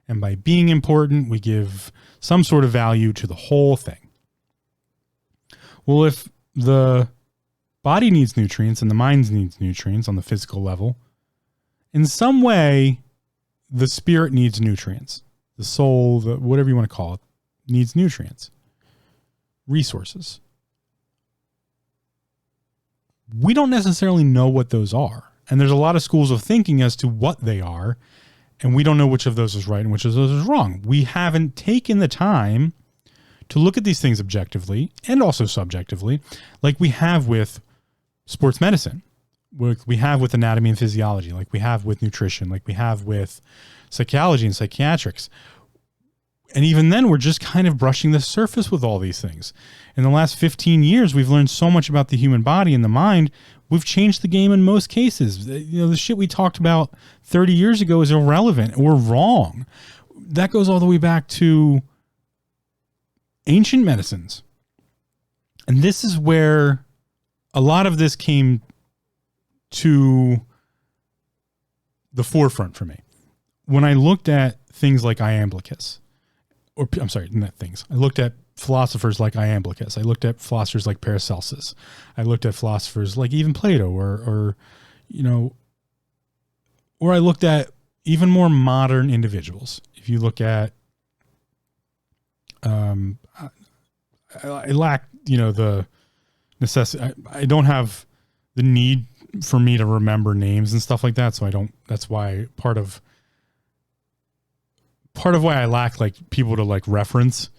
And by being important, we give some sort of value to the whole thing. Well, if the body needs nutrients and the mind needs nutrients on the physical level, in some way, the spirit needs nutrients. The soul, whatever you want to call it, needs nutrients, resources. We don't necessarily know what those are. And there's a lot of schools of thinking as to what they are. And we don't know which of those is right and which of those is wrong. We haven't taken the time to look at these things objectively and also subjectively, like we have with sports medicine, like we have with anatomy and physiology, like we have with nutrition, like we have with psychology and psychiatrics. And even then, we're just kind of brushing the surface with all these things. In the last 15 years, we've learned so much about the human body and the mind. We've changed the game in most cases. The shit we talked about 30 years ago is irrelevant. We're wrong. That goes all the way back to ancient medicines. And this is where a lot of this came to the forefront for me. When I looked at things like Iamblichus, I looked at philosophers like Iamblichus. I looked at philosophers like Paracelsus. I looked at philosophers like even Plato or I looked at even more modern individuals. If you look at, I lack, the necessity. I don't have the need for me to remember names and stuff like that. So that's why part of why I lack people to reference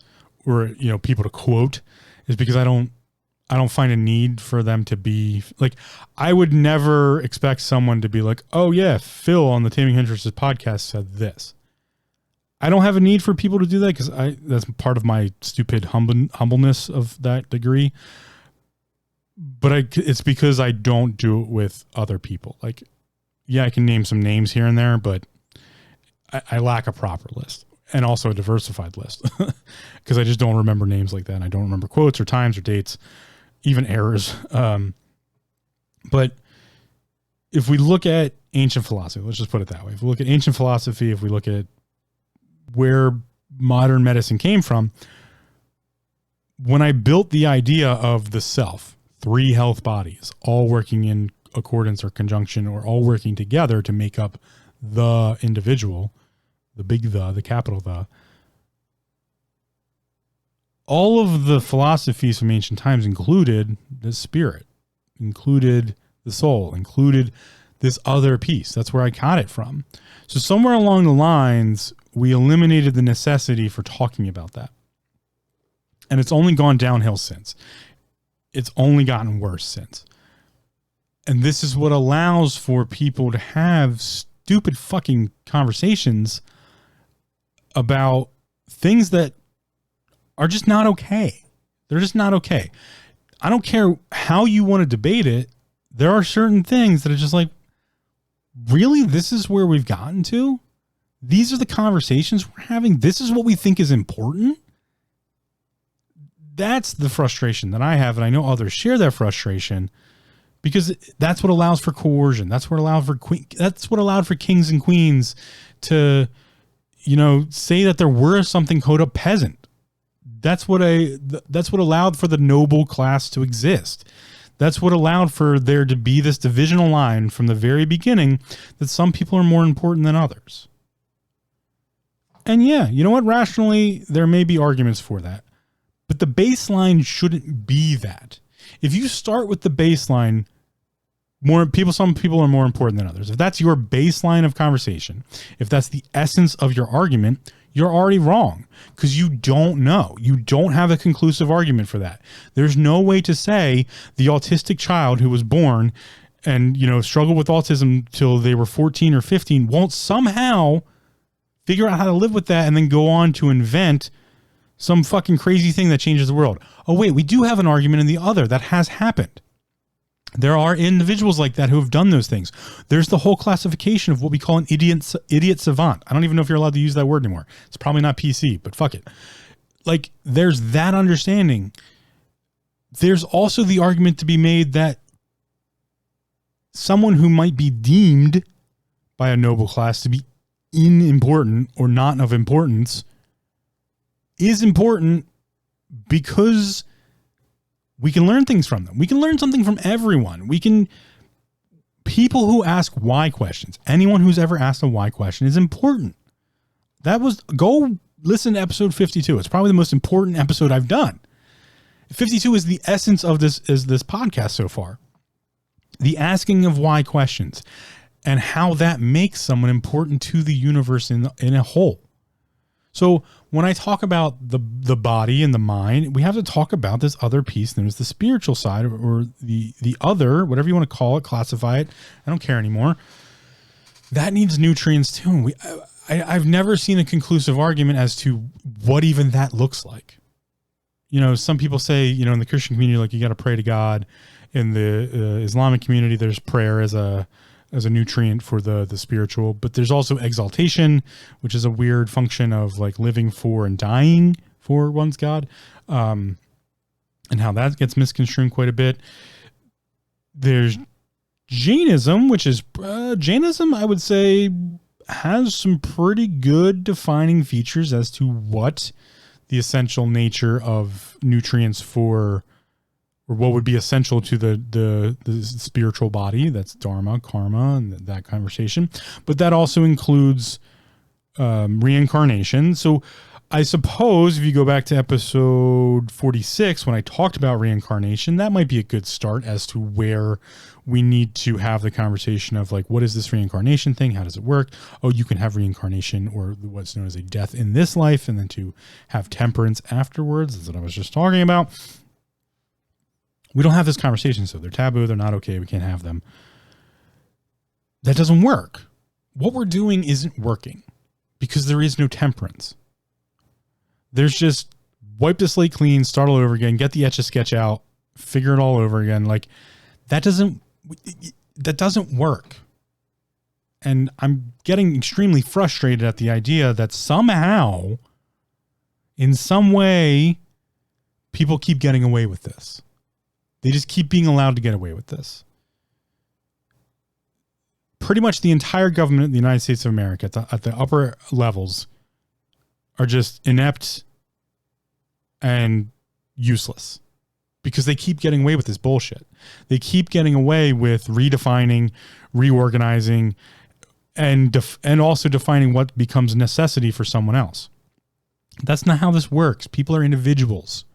or, people to quote is because I don't find a need for them to be I would never expect someone to be like, oh yeah, Phil on the Taming Hindrances podcast said this. I don't have a need for people to do that because that's part of my stupid humbleness of that degree. But it's because I don't do it with other people. I can name some names here and there, but I lack a proper list and also a diversified list because I just don't remember names like that. And I don't remember quotes or times or dates, even errors. But if we look at ancient philosophy, let's just put it that way. If we look at ancient philosophy, if we look at where modern medicine came from, when I built the idea of the self, 3 health bodies, all working in accordance or conjunction or all working together to make up the individual, the big the capital the, all of the philosophies from ancient times included the spirit, included the soul, included this other piece. That's where I got it from. So somewhere along the lines, we eliminated the necessity for talking about that. And it's only gone downhill since. It's only gotten worse since. And this is what allows for people to have stupid fucking conversations about things that are just not okay. They're just not okay. I don't care how you want to debate it. There are certain things that are just like, really? This is where we've gotten to? These are the conversations we're having? This is what we think is important? That's the frustration that I have, and I know others share that frustration, because that's what allows for coercion. That's what allowed for kings and queens to, say that there were something called a peasant. That's what allowed for the noble class to exist. That's what allowed for there to be this divisional line from the very beginning that some people are more important than others. And yeah, you know what? Rationally, there may be arguments for that. But the baseline shouldn't be that. If you start with the baseline, some people are more important than others. If that's your baseline of conversation, if that's the essence of your argument, you're already wrong, because you don't know. You don't have a conclusive argument for that. There's no way to say the autistic child who was born and, struggled with autism till they were 14 or 15 won't somehow figure out how to live with that and then go on to invent some fucking crazy thing that changes the world. Oh, wait, we do have an argument in the other that has happened. There are individuals like that who have done those things. There's the whole classification of what we call an idiot savant. I don't even know if you're allowed to use that word anymore. It's probably not PC, but fuck it. Like, there's that understanding. There's also the argument to be made that someone who might be deemed by a noble class to be unimportant or not of importance is important because we can learn things from them. We can learn something from everyone. People who ask why questions, anyone who's ever asked a why question is important. Go listen to episode 52. It's probably the most important episode I've done. 52 is the essence of this podcast so far. The asking of why questions and how that makes someone important to the universe in a whole. So when I talk about the body and the mind, we have to talk about this other piece known as the spiritual side, or the other, whatever you want to call it, classify it. I don't care anymore. That needs nutrients too. I've never seen a conclusive argument as to what even that looks like. Some people say, in the Christian community, like, you got to pray to God. In the Islamic community, there's prayer as a nutrient for the spiritual, but there's also exaltation, which is a weird function of like living for and dying for one's God, and how that gets misconstrued quite a bit. There's Jainism, which is Jainism, I would say, has some pretty good defining features as to what the essential nature of nutrients for, or what would be essential to the spiritual body. That's dharma, karma, and that conversation. But that also includes reincarnation. So I suppose if you go back to episode 46, when I talked about reincarnation, that might be a good start as to where we need to have the conversation of like, what is this reincarnation thing? How does it work? Oh, you can have reincarnation, or what's known as a death in this life, and then to have temperance afterwards. That's what I was just talking about. We don't have this conversation, so they're taboo, they're not okay, we can't have them. That doesn't work. What we're doing isn't working because there is no temperance. There's just wipe the slate clean, start all over again, get the Etch-a-Sketch out, figure it all over again. Like, that doesn't work. And I'm getting extremely frustrated at the idea that somehow, in some way, people keep getting away with this. They just keep being allowed to get away with this. Pretty much the entire government of the United States of America at the upper levels are just inept and useless because they keep getting away with this bullshit. They keep getting away with redefining, reorganizing, and also defining what becomes a necessity for someone else. That's not how this works. People are individuals.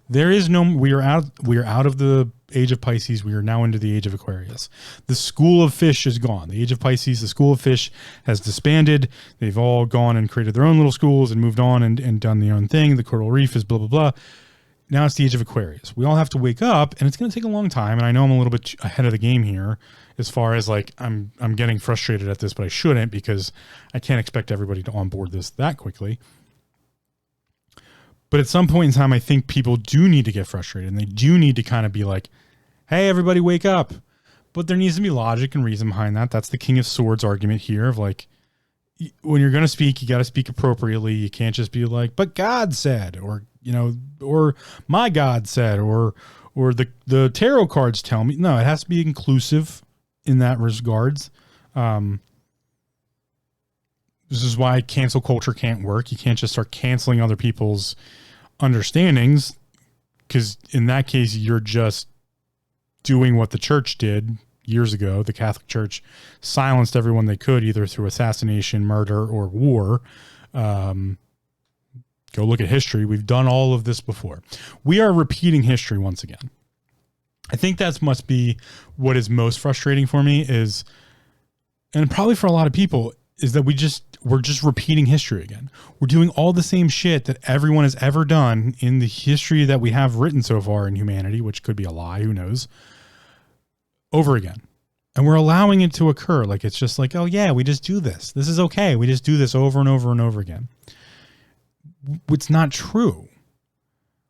We are out of the age of Pisces. We are now into the age of Aquarius. The school of fish is gone. The age of Pisces, the school of fish has disbanded. They've all gone and created their own little schools and moved on and done their own thing. The coral reef is blah, blah, blah. Now it's the age of Aquarius. We all have to wake up, and it's going to take a long time. And I know I'm a little bit ahead of the game here as far as like I'm getting frustrated at this, but I shouldn't, because I can't expect everybody to onboard this that quickly. But at some point in time, I think people do need to get frustrated, and they do need to kind of be like, hey, everybody wake up. But there needs to be logic and reason behind that. That's the King of Swords argument here of like, when you're going to speak, you got to speak appropriately. You can't just be like, but God said, or, you know, or my God said, or the tarot cards tell me. No, it has to be inclusive in that regards. This is why cancel culture can't work. You can't just start canceling other people's understandings, because in that case, you're just doing what the church did years ago. The Catholic Church silenced everyone they could, either through assassination, murder, or war. Go look at history. We've done all of this before. We are repeating history once again. I think that must be what is most frustrating for me is, and probably for a lot of people, is that we're just repeating history again. We're doing all the same shit that everyone has ever done in the history that we have written so far in humanity, which could be a lie, who knows, over again. And we're allowing it to occur. Like, it's just like, oh yeah, we just do this. This is okay. We just do this over and over and over again. What's not true.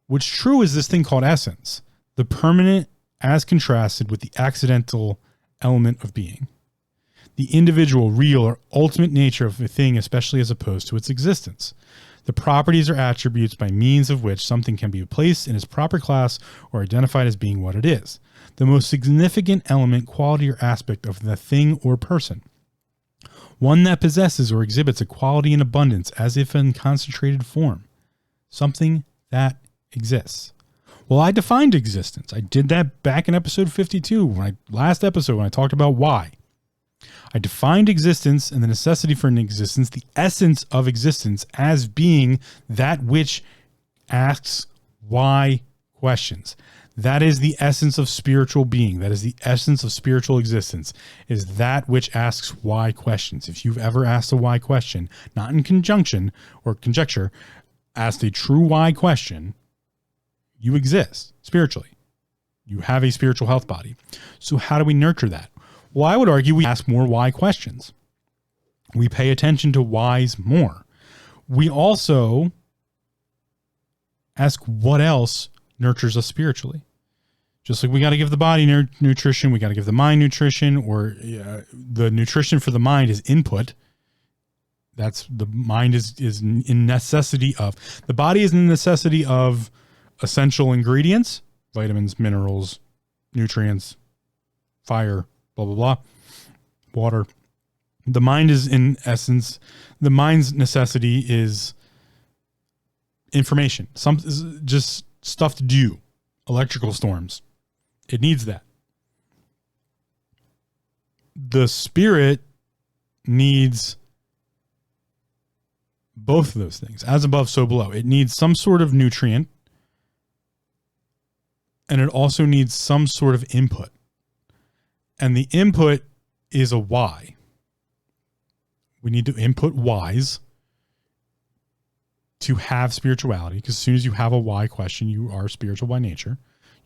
What's true is this thing called essence, the permanent as contrasted with the accidental element of being. The individual, real, or ultimate nature of a thing, especially as opposed to its existence. The properties or attributes by means of which something can be placed in its proper class or identified as being what it is. The most significant element, quality, or aspect of the thing or person. One that possesses or exhibits a quality in abundance as if in concentrated form. Something that exists. Well, I defined existence. I did that back in episode 52, last episode when I talked about why. I defined existence and the necessity for an existence, the essence of existence, as being that which asks why questions. That is the essence of spiritual being. That is the essence of spiritual existence, is that which asks why questions. If you've ever asked a why question, not in conjunction or conjecture, asked a true why question, you exist spiritually. You have a spiritual health body. So how do we nurture that? Well, I would argue we ask more why questions. We pay attention to whys more. We also ask what else nurtures us spiritually. Just like we got to give the body nutrition, we got to give the mind nutrition, or the nutrition for the mind is input. That's the mind is in necessity of. The body is in necessity of essential ingredients, vitamins, minerals, nutrients, fire, blah, blah, blah, water. The mind is in essence, the mind's necessity is information, just stuff to do, electrical storms. It needs that. The spirit needs both of those things, as above, so below. It needs some sort of nutrient, and it also needs some sort of input. And the input is a why. We need to input whys to have spirituality, because as soon as you have a why question, you are spiritual by nature.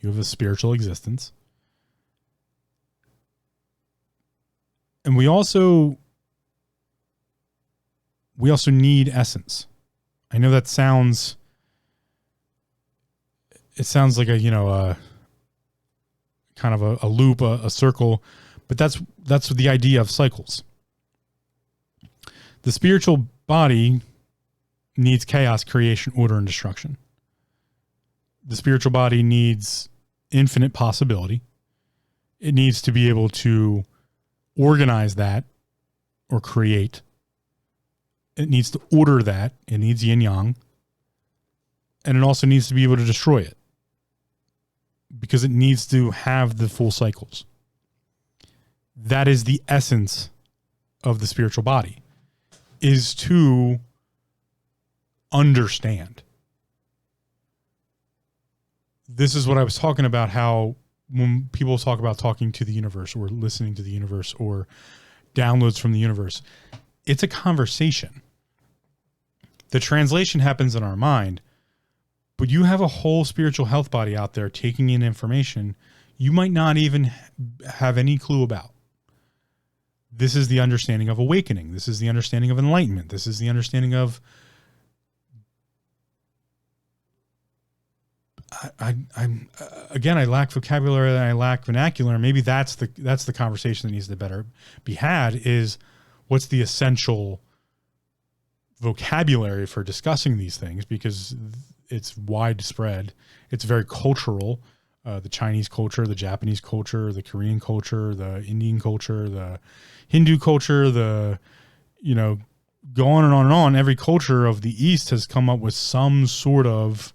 You have a spiritual existence. And we also need essence. I know that sounds like a kind of a loop, a circle, but that's the idea of cycles. The spiritual body needs chaos, creation, order, and destruction. The spiritual body needs infinite possibility. It needs to be able to organize that or create. It needs to order that. It needs yin yang. And it also needs to be able to destroy it, because it needs to have the full cycles. That is the essence of the spiritual body, is to understand. This is what I was talking about, how when people talk about talking to the universe or listening to the universe or downloads from the universe, it's a conversation. The translation happens in our mind, but you have a whole spiritual health body out there taking in information you might not even have any clue about. This is the understanding of awakening. This is the understanding of enlightenment. This is the understanding of I'm again, I lack vocabulary and I lack vernacular. Maybe that's the conversation that needs to better be had, is what's the essential vocabulary for discussing these things, because it's widespread. It's very cultural. The Chinese culture, the Japanese culture, the Korean culture, the Indian culture, the Hindu culture, go on and on and on. Every culture of the East has come up with some sort of,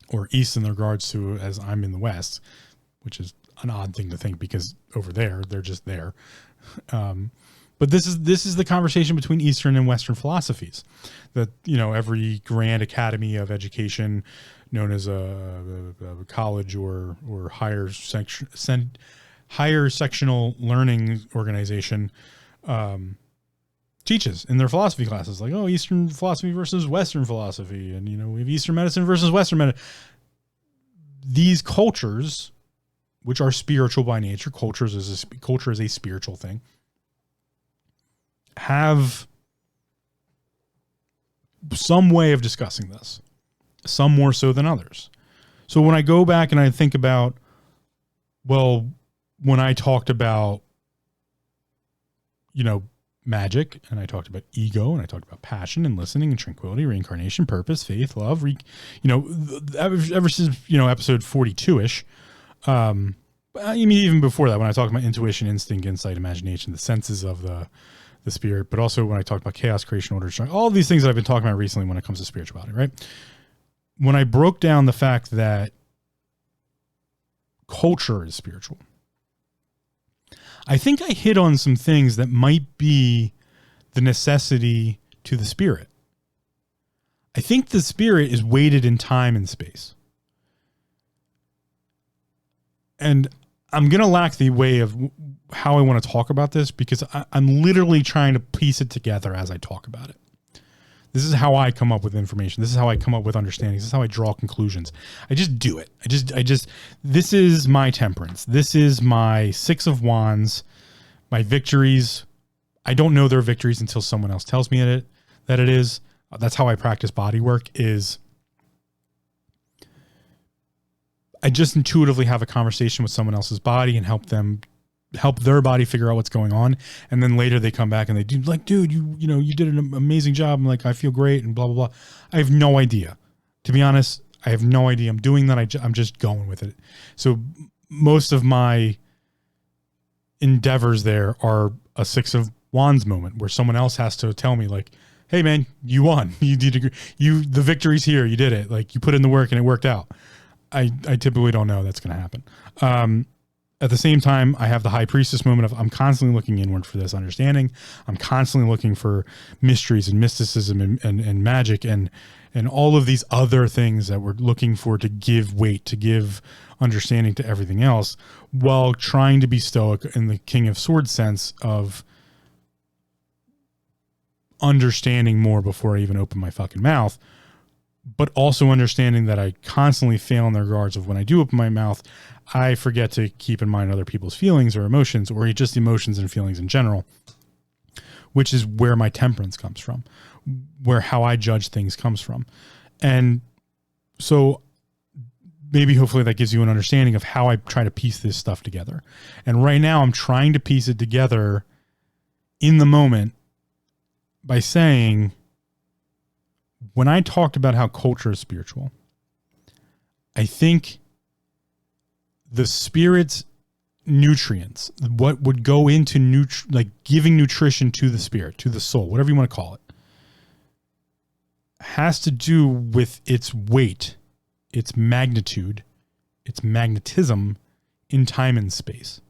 or East in regards to, as I'm in the West, which is an odd thing to think because over there, they're just there. But this is the conversation between Eastern and Western philosophies, that, every grand academy of education, known as a college or higher sectional learning organization, teaches in their philosophy classes, like, Eastern philosophy versus Western philosophy. And, we have Eastern medicine versus Western medicine. These cultures, which are spiritual by nature, culture is a spiritual thing, have some way of discussing this, some more so than others. So when I go back and I think about, when I talked about, magic, and I talked about ego, and I talked about passion and listening and tranquility, reincarnation, purpose, faith, love, ever since, episode 42-ish, even before that, when I talked about intuition, instinct, insight, imagination, the senses of the spirit, but also when I talked about chaos, creation, order, all these things that I've been talking about recently when it comes to spirituality, right? When I broke down the fact that culture is spiritual, I think I hit on some things that might be the necessity to the spirit. I think the spirit is weighted in time and space. And I'm going to lack the way of how I want to talk about this, because I'm literally trying to piece it together as I talk about it. This is how I come up with information. This is how I come up with understandings. This is how I draw conclusions. I just do it. This is my temperance. This is my Six of Wands, my victories. I don't know they're victories until someone else tells me that it is. That's how I practice body work, is I just intuitively have a conversation with someone else's body and help their body figure out what's going on. And then later they come back and they do, like, dude, you did an amazing job. I'm like, I feel great and blah, blah, blah. I have no idea. To be honest, I have no idea. I'm doing that. I'm just going with it. So most of my endeavors there are a Six of Wands moment where someone else has to tell me, like, hey man, you won. You did the victory's here. You did it. Like, you put in the work and it worked out. I typically don't know that's going to happen. At the same time, I have the High Priestess moment of, I'm constantly looking inward for this understanding. I'm constantly looking for mysteries and mysticism and magic and all of these other things that we're looking for to give weight, to give understanding to everything else, while trying to be stoic in the King of Swords sense of understanding more before I even open my fucking mouth, but also understanding that I constantly fail in the regards of when I do open my mouth, I forget to keep in mind other people's feelings or emotions, or just emotions and feelings in general, which is where my temperance comes from, where how I judge things comes from. And so maybe hopefully that gives you an understanding of how I try to piece this stuff together. And right now I'm trying to piece it together in the moment by saying, when I talked about how culture is spiritual, I think the spirit's nutrients, what would go into giving nutrition to the spirit, to the soul, whatever you want to call it, has to do with its weight, its magnitude, its magnetism in time and space.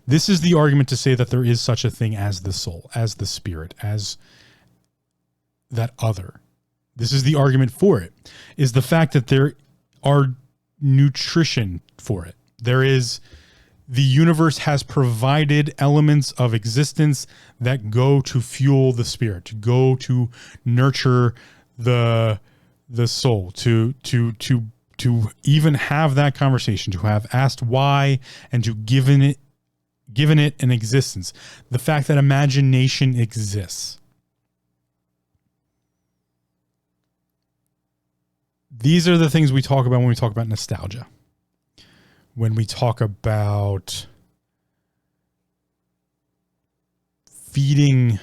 This is the argument to say that there is such a thing as the soul, as the spirit, as that other. This is the argument for it, is the fact that there are nutrition for it. The universe has provided elements of existence that go to fuel the spirit, to go to nurture the soul, to even have that conversation, to have asked why, and to given it an existence. The fact that imagination exists. These are the things we talk about when we talk about nostalgia. When we talk about feeding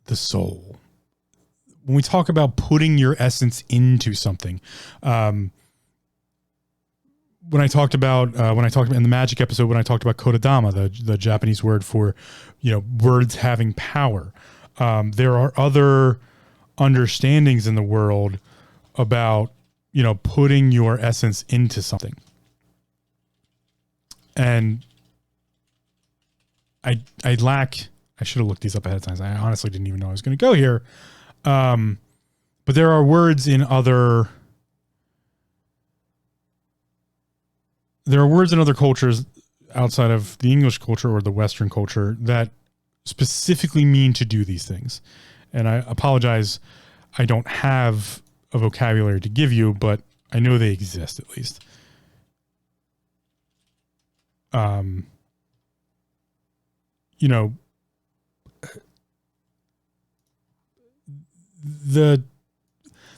the soul. When we talk about putting your essence into something. When I talked about in the magic episode, when I talked about kodadama, the Japanese word for, words having power, there are other understandings in the world about, putting your essence into something. And I should have looked these up ahead of time. I honestly didn't even know I was going to go here. But there are words in other cultures outside of the English culture or the Western culture that specifically mean to do these things. And I apologize, I don't have a vocabulary to give you, but I know they exist at least.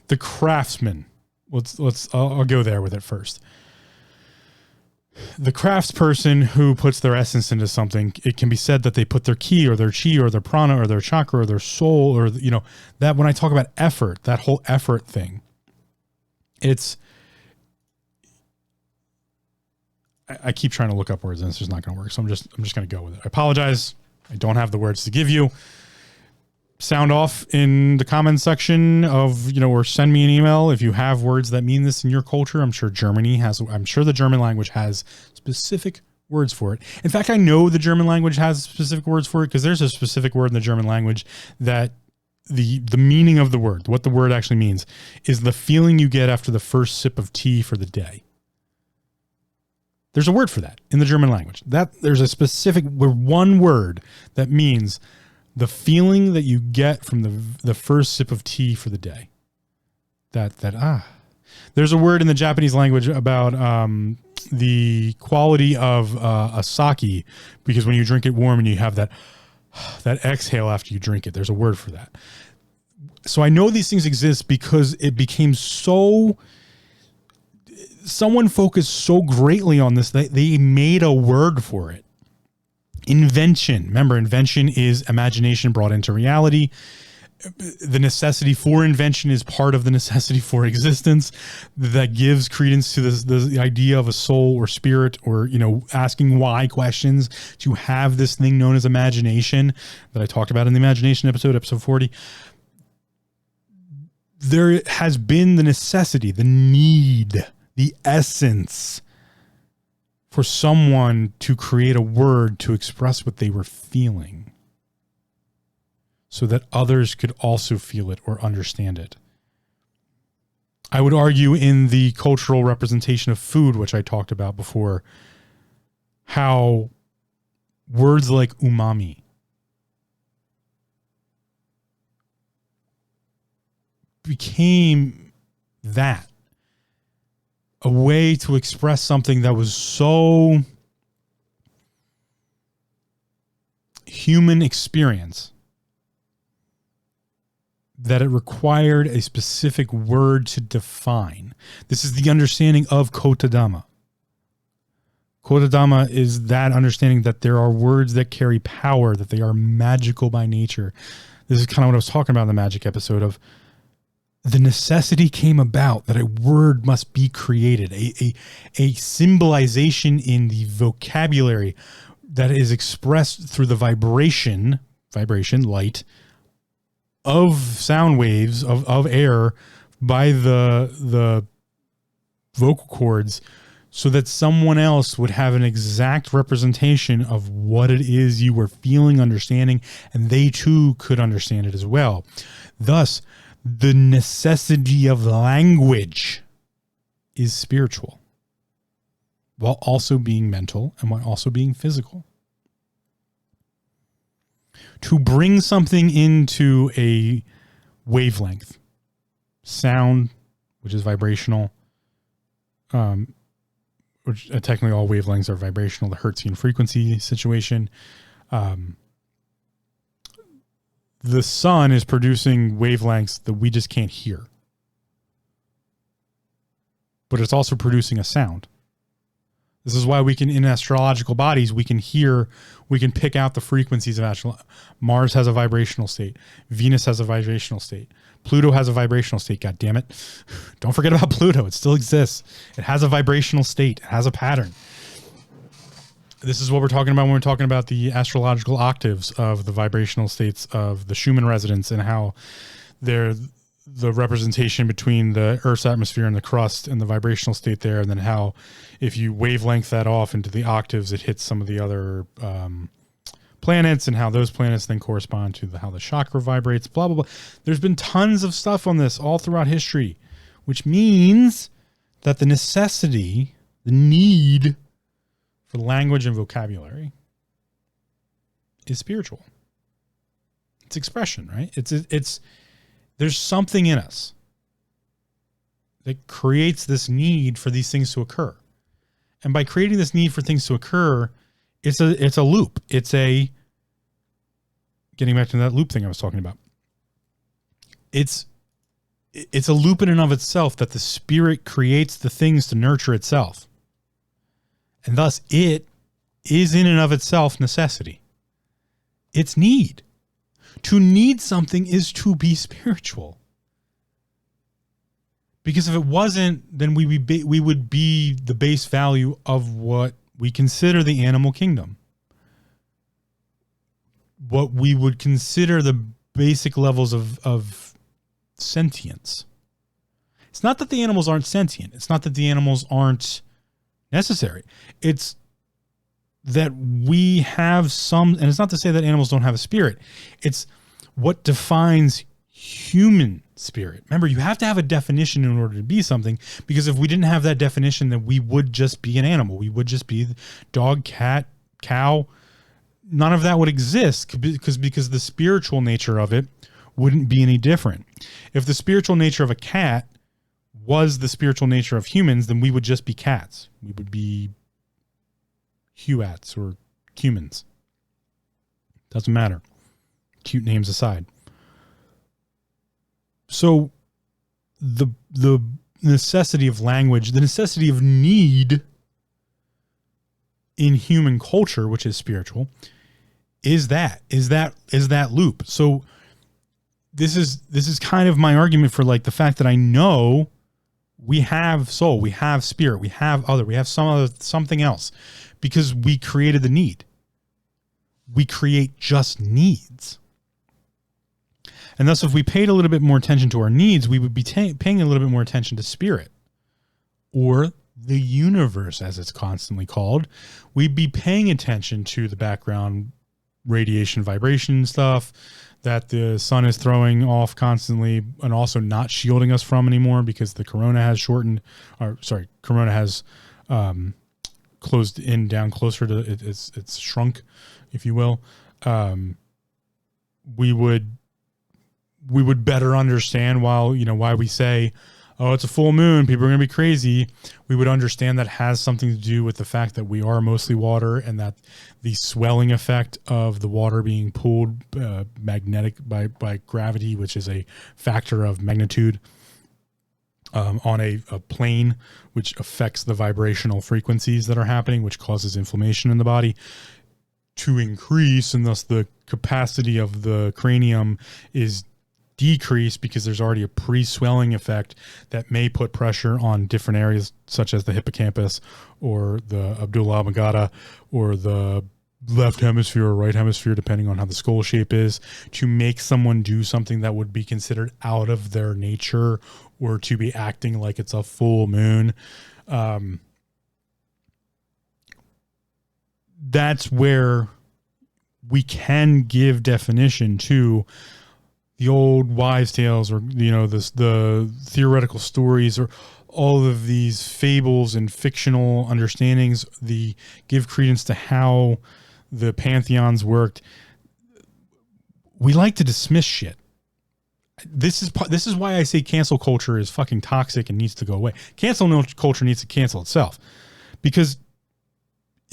The craftsman. I'll go there with it first. The craftsperson who puts their essence into something, it can be said that they put their ki or their chi or their prana or their chakra or their soul or, that when I talk about effort, that whole effort thing, I keep trying to look up words and it's just not going to work. So I'm just going to go with it. I apologize. I don't have the words to give you. Sound off in the comments section of, or send me an email if you have words that mean this in your culture. I'm sure the German language has specific words for it. In fact, I know the German language has specific words for it because there's a specific word in the German language that the meaning of the word, what the word actually means, is the feeling you get after the first sip of tea for the day. There's a word for that in the German language. There's a specific one word that means the feeling that you get from the first sip of tea for the day. There's a word in the Japanese language about the quality of a sake, because when you drink it warm and you have that exhale after you drink it, there's a word for that. So I know these things exist because it became someone focused so greatly on this that they made a word for it. Invention. Remember, invention is imagination brought into reality. The necessity for invention is part of the necessity for existence that gives credence to the idea of a soul or spirit or, asking why questions, to have this thing known as imagination that I talked about in the imagination episode 40. There has been the necessity, the need, the essence for someone to create a word to express what they were feeling so that others could also feel it or understand it. I would argue in the cultural representation of food, which I talked about before, how words like umami became that. A way to express something that was so human experience that it required a specific word to define. This is the understanding of Kotodama. Kotodama is that understanding that there are words that carry power, that they are magical by nature. This is kind of what I was talking about in the magic episode of the necessity came about that a word must be created, a symbolization in the vocabulary that is expressed through the vibration, light, of sound waves, of air by the vocal cords, so that someone else would have an exact representation of what it is you were feeling, understanding, and they too could understand it as well. Thus, the necessity of language is spiritual, while also being mental and while also being physical. To bring something into a wavelength, sound, which is vibrational, which technically all wavelengths are vibrational, the Hertzian frequency situation. The sun is producing wavelengths that we just can't hear. but it's also producing a sound. This is why we can, in astrological bodies, we can pick out the frequencies of astral. Mars has a vibrational state. Venus has a vibrational state. Pluto has a vibrational state. God damn it. Don't forget about Pluto. It still exists. It has a vibrational state. It has a pattern. This is what we're talking about when we're talking about the astrological octaves of the vibrational states of the Schumann resonance and how they're the representation between the Earth's atmosphere and the crust and the vibrational state there, and then how if you wavelength that off into the octaves, it hits some of the other planets, and how those planets then correspond to how the chakra vibrates, blah, blah, blah. There's been tons of stuff on this all throughout history, which means that the necessity, the need for language and vocabulary is spiritual. It's expression, right? It's there's something in us that creates this need for these things to occur. And by creating this need for things to occur, it's a loop. It's a, getting back to that loop thing I was talking about. It's a loop in and of itself that the spirit creates the things to nurture itself. And thus it is in and of itself necessity. It's need. To need something is to be spiritual. Because if it wasn't, then we would be the base value of what we consider the animal kingdom. What we would consider the basic levels of sentience. It's not that the animals aren't sentient. It's not that the animals aren't necessary. It's that we have some, and it's not to say that animals don't have a spirit. It's what defines human spirit. Remember, you have to have a definition in order to be something, because if we didn't have that definition, then we would just be an animal. We would just be dog, cat, cow. None of that would exist because the spiritual nature of it wouldn't be any different. If the spiritual nature of a cat was the spiritual nature of humans, then we would just be cats. We would be Huats or humans. Doesn't matter. Cute names aside. So the necessity of language, the necessity of need in human culture, which is spiritual, is that loop. So this is kind of my argument for like the fact that I know we have soul, we have spirit, we have something else, because we created the need. We create just needs. And thus, if we paid a little bit more attention to our needs, we would be paying a little bit more attention to spirit, or the universe, as it's constantly called. We'd be paying attention to the background radiation, vibration stuff that the sun is throwing off constantly, and also not shielding us from anymore because the corona has corona has closed in down closer to it's shrunk, if you will. We would better understand why we say, oh, it's a full moon, people are going to be crazy. We would understand that has something to do with the fact that we are mostly water, and that the swelling effect of the water being pulled magnetic by gravity, which is a factor of magnitude on a plane, which affects the vibrational frequencies that are happening, which causes inflammation in the body to increase, and thus the capacity of the cranium is decrease because there's already a pre-swelling effect that may put pressure on different areas such as the hippocampus or the Abdullah oblongata or the left hemisphere or right hemisphere, depending on how the skull shape is, to make someone do something that would be considered out of their nature or to be acting like it's a full moon. That's where we can give definition to the old wives' tales, or the theoretical stories, or all of these fables and fictional understandings. The give credence to how the pantheons worked. We like to dismiss shit. This is why I say cancel culture is fucking toxic and needs to go away. Cancel culture needs to cancel itself, because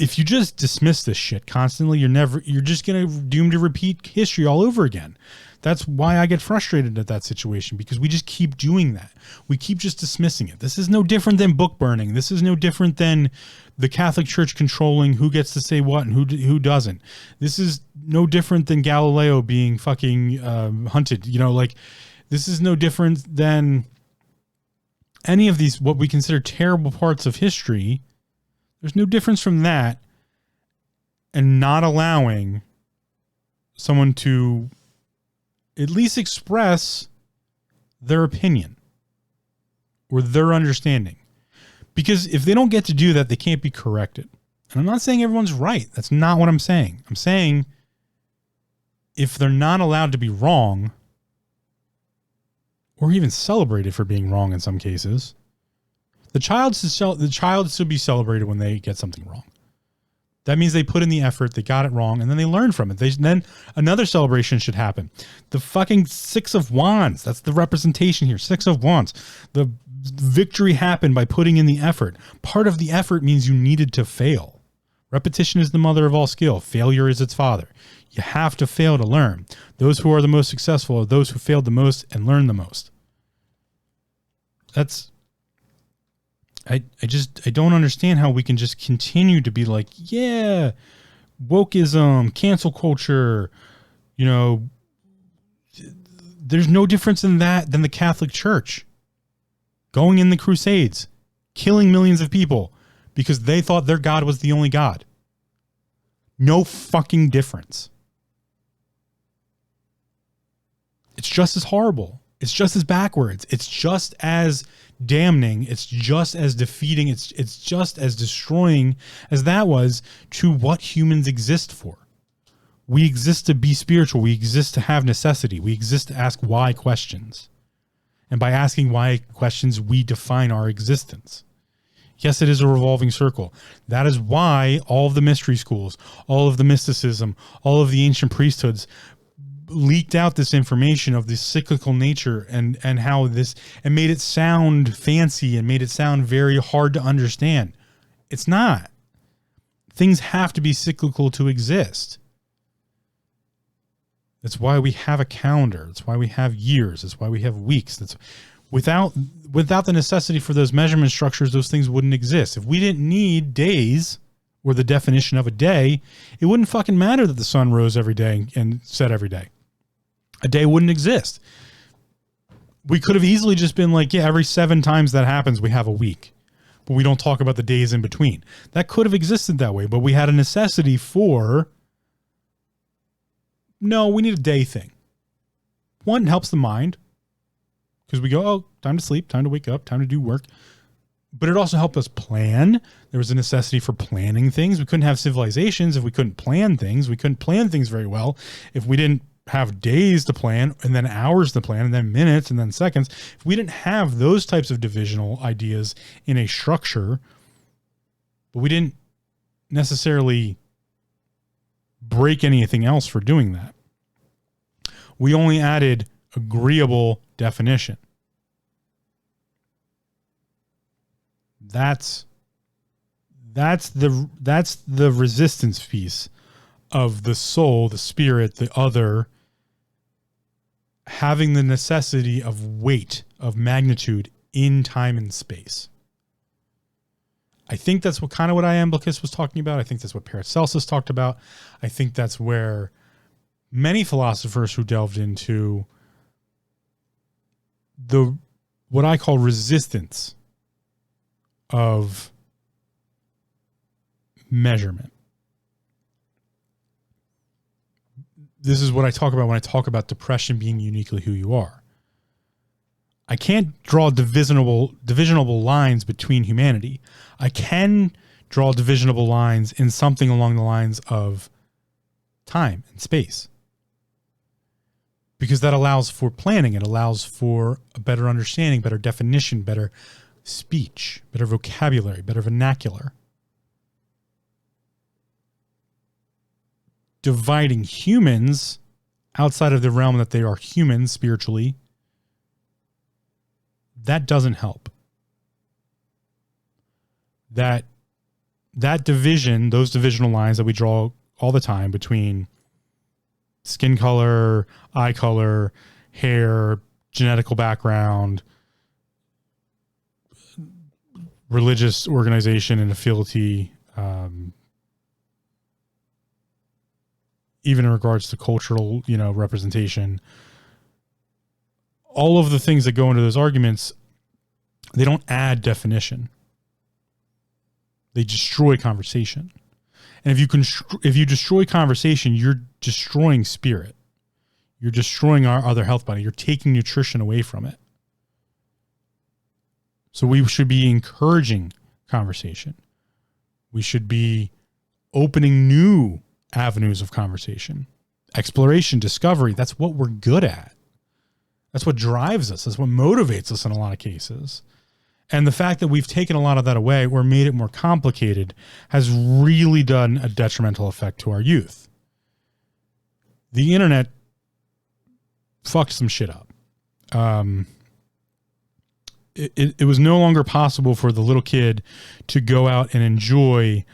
if you just dismiss this shit constantly, you're just going to doomed to repeat history all over again. That's why I get frustrated at that situation, because we just keep doing that. We keep just dismissing it. This is no different than book burning. This is no different than the Catholic Church controlling who gets to say what and who doesn't. This is no different than Galileo being fucking hunted. You know, like, this is no different than any of these, what we consider terrible parts of history. There's no difference from that and not allowing someone to at least express their opinion or their understanding. Because if they don't get to do that, they can't be corrected. And I'm not saying everyone's right. That's not what I'm saying. I'm saying if they're not allowed to be wrong, or even celebrated for being wrong in some cases, the child should be celebrated when they get something wrong. That means they put in the effort, they got it wrong, and then they learn from it. Then another celebration should happen. The fucking Six of Wands. That's the representation here. Six of Wands. The victory happened by putting in the effort. Part of the effort means you needed to fail. Repetition is the mother of all skill. Failure is its father. You have to fail to learn. Those who are the most successful are those who failed the most and learned the most. I don't understand how we can just continue to be like, yeah, wokeism, cancel culture, you know, there's no difference in that than the Catholic Church going in the Crusades, killing millions of people because they thought their God was the only God. No fucking difference. It's just as horrible. It's just as backwards. It's just as damning. It's just as defeating. It's just as destroying as that was to what humans exist for. We exist to be spiritual. We exist to have necessity. We exist to ask why questions. And by asking why questions, we define our existence. Yes, it is a revolving circle. That is why all of the mystery schools, all of the mysticism, all of the ancient priesthoods leaked out this information of this cyclical nature and how this, and made it sound fancy and made it sound very hard to understand. It's not. Things have to be cyclical to exist. That's why we have a calendar. That's why we have years. That's why we have weeks. That's without the necessity for those measurement structures, those things wouldn't exist. If we didn't need days or the definition of a day, it wouldn't fucking matter that the sun rose every day and set every day. A day wouldn't exist. We could have easily just been like, yeah, every 7 times that happens, we have a week. But we don't talk about the days in between. That could have existed that way, but we had a necessity for, no, we need a day thing. One, helps the mind. Because we go, oh, time to sleep, time to wake up, time to do work. But it also helped us plan. There was a necessity for planning things. We couldn't have civilizations if we couldn't plan things. We couldn't plan things very well if we didn't have days to plan and then hours to plan and then minutes and then seconds. If we didn't have those types of divisional ideas in a structure, but we didn't necessarily break anything else for doing that. We only added agreeable definition. That's the resistance piece of the soul, the spirit, the other, having the necessity of weight, of magnitude in time and space. I think that's what Iamblichus was talking about. I think that's what Paracelsus talked about. I think that's where many philosophers who delved into what I call resistance of measurement. This is what I talk about when I talk about depression being uniquely who you are. I can't draw divisionable lines between humanity. I can draw divisionable lines in something along the lines of time and space. Because that allows for planning. It allows for a better understanding, better definition, better speech, better vocabulary, better vernacular. Dividing humans outside of the realm that they are humans spiritually, that doesn't help. That that division, those divisional lines that we draw all the time between skin color, eye color, hair, genetical background, religious organization and affiliation, even in regards to cultural, representation, all of the things that go into those arguments, they don't add definition. They destroy conversation. And if you destroy conversation, you're destroying spirit. You're destroying our other health body. You're taking nutrition away from it. So we should be encouraging conversation. We should be opening new avenues of conversation, exploration, discovery. That's what we're good at. That's what drives us. That's what motivates us in a lot of cases. And the fact that we've taken a lot of that away or made it more complicated has really done a detrimental effect to our youth. The internet fucked some shit up. It was no longer possible for the little kid to go out and enjoy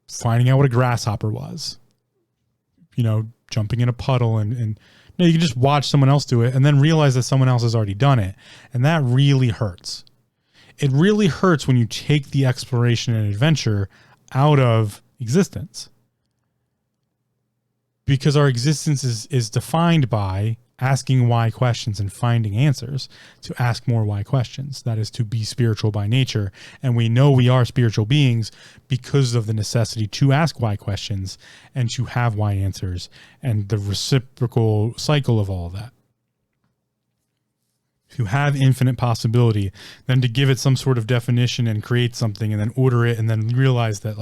finding out what a grasshopper was, jumping in a puddle and no, you can just watch someone else do it and then realize that someone else has already done it. And that really hurts. It really hurts when you take the exploration and adventure out of existence. Because our existence is defined by asking why questions and finding answers. To ask more why questions. That is to be spiritual by nature. And we know we are spiritual beings because of the necessity to ask why questions and to have why answers and the reciprocal cycle of all of that. To have infinite possibility, then to give it some sort of definition and create something and then order it and then realize that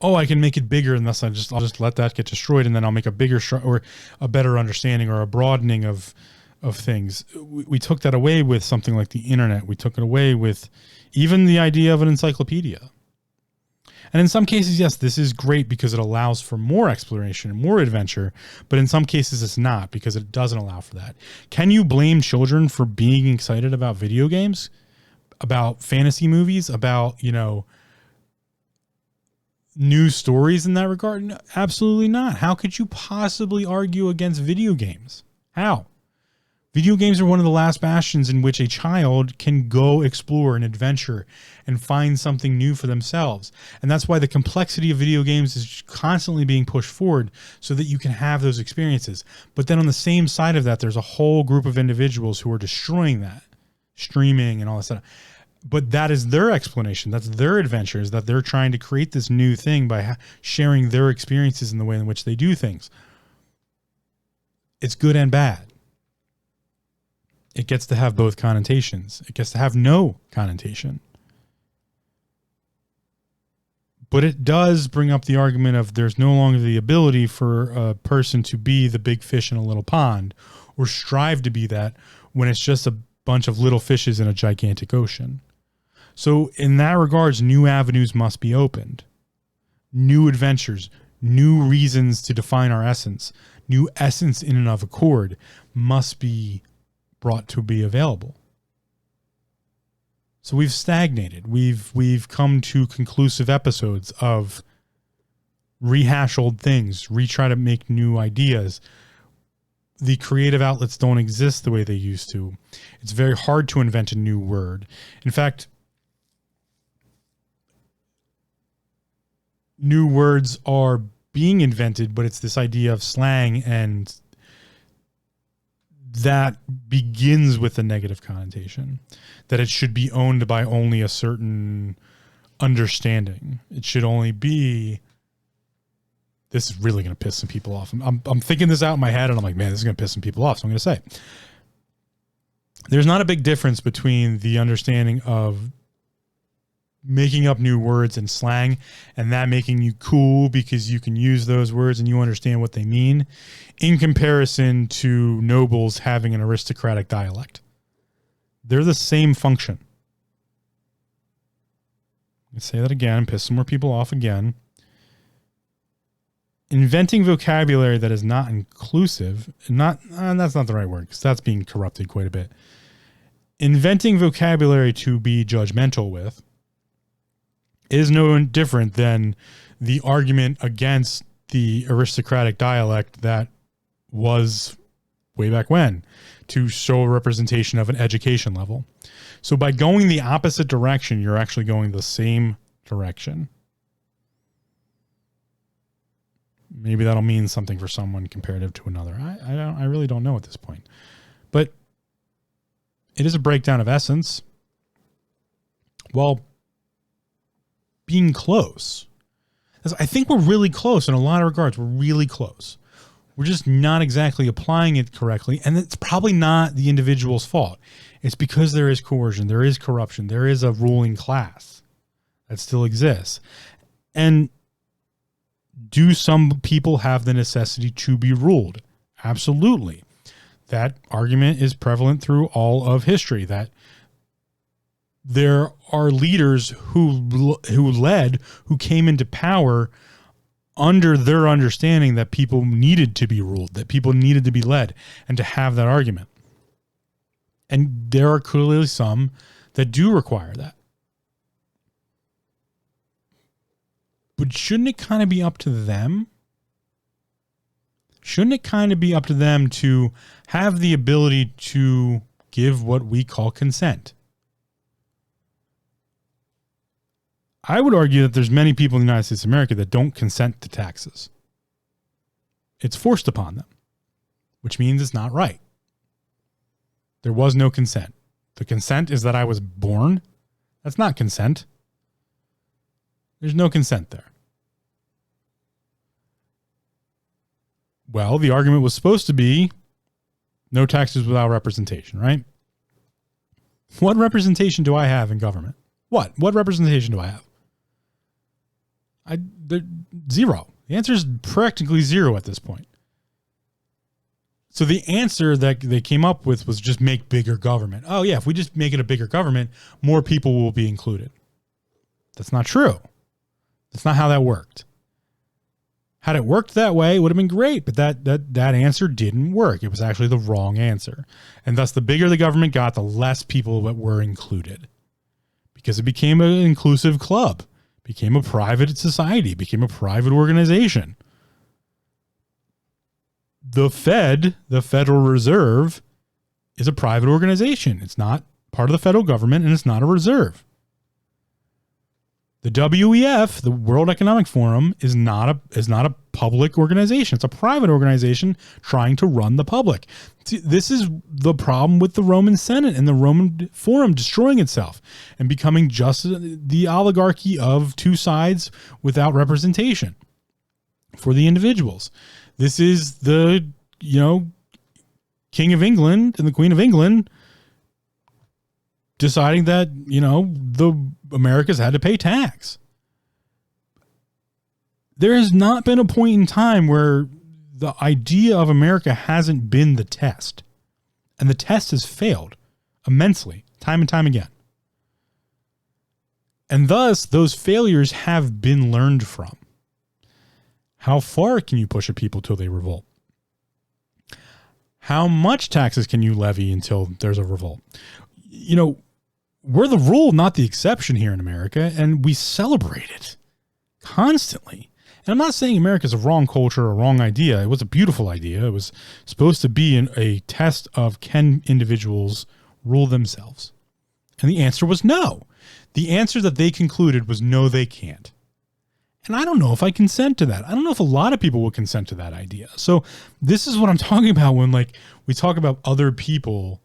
I can make it bigger and thus I'll just let that get destroyed and then I'll make a bigger or a better understanding or a broadening of things. We took that away with something like the internet. We took it away with even the idea of an encyclopedia. And in some cases, yes, this is great because it allows for more exploration and more adventure, but in some cases it's not because it doesn't allow for that. Can you blame children for being excited about video games, about fantasy movies, about, new stories in that regard? No, absolutely not. How could you possibly argue against video games? How? Video games are one of the last bastions in which a child can go explore and adventure and find something new for themselves. And that's why the complexity of video games is constantly being pushed forward so that you can have those experiences. But then on the same side of that, there's a whole group of individuals who are destroying that, streaming and all that stuff. But that is their explanation. That's their adventures, that they're trying to create this new thing by sharing their experiences in the way in which they do things. It's good and bad. It gets to have both connotations. It gets to have no connotation. But it does bring up the argument of there's no longer the ability for a person to be the big fish in a little pond or strive to be that when it's just a bunch of little fishes in a gigantic ocean. So in that regards, new avenues must be opened. New adventures, new reasons to define our essence, new essence in and of accord must be brought to be available. So we've stagnated. We've come to conclusive episodes of rehash old things, retry to make new ideas. The creative outlets don't exist the way they used to. It's very hard to invent a new word. In fact, new words are being invented, but it's this idea of slang, and that begins with a negative connotation, that it should be owned by only a certain understanding. It should only be, this is really going to piss some people off. I'm thinking this out in my head and I'm like, man, this is going to piss some people off. So I'm going to say, there's not a big difference between the understanding of making up new words and slang and that making you cool because you can use those words and you understand what they mean, in comparison to nobles having an aristocratic dialect. They're the same function. Let's say that again, piss some more people off again. Inventing vocabulary that is not inclusive, that's not the right word because that's being corrupted quite a bit. Inventing vocabulary to be judgmental with is no different than the argument against the aristocratic dialect that was way back when, to show a representation of an education level. So by going the opposite direction, you're actually going the same direction. Maybe that'll mean something for someone comparative to another. I really don't know at this point. But it is a breakdown of essence while being close. I think we're really close in a lot of regards. We're really close. We're just not exactly applying it correctly. And it's probably not the individual's fault. It's because there is coercion, there is corruption, there is a ruling class that still exists. And do some people have the necessity to be ruled? Absolutely. That argument is prevalent through all of history, that there are leaders who came into power under their understanding that people needed to be ruled, that people needed to be led, and to have that argument. And there are clearly some that do require that. But shouldn't it kind of be up to them? Shouldn't it kind of be up to them to have the ability to give what we call consent? I would argue that there's many people in the United States of America that don't consent to taxes. It's forced upon them, which means it's not right. There was no consent. The consent is that I was born. That's not consent. There's no consent there. Well, the argument was supposed to be no taxes without representation, right? What representation do I have in government? What representation do I have? Zero. The answer is practically zero at this point. So the answer that they came up with was just make bigger government. Oh yeah, if we just make it a bigger government, more people will be included. That's not true. That's not how that worked. Had it worked that way, it would have been great, but that answer didn't work. It was actually the wrong answer. And thus, the bigger the government got, the less people that were included. Because it became an inclusive club, became a private society, became a private organization. The Fed, the Federal Reserve, is a private organization. It's not part of the federal government, and it's not a reserve. The WEF, the World Economic Forum, is not a public organization. It's a private organization trying to run the public. See, this is the problem with the Roman Senate and the Roman Forum destroying itself and becoming just the oligarchy of two sides without representation for the individuals. This is the, King of England and the Queen of England deciding that, the Americas had to pay tax. There has not been a point in time where the idea of America hasn't been the test. And the test has failed immensely, time and time again. And thus, those failures have been learned from. How far can you push a people till they revolt? How much taxes can you levy until there's a revolt? We're the rule, not the exception here in America, and we celebrate it constantly. And I'm not saying America's a wrong culture or a wrong idea. It was a beautiful idea. It was supposed to be a test of, can individuals rule themselves? And the answer was no. The answer that they concluded was no, they can't. And I don't know if I consent to that. I don't know if a lot of people will consent to that idea. So this is what I'm talking about when we talk about other people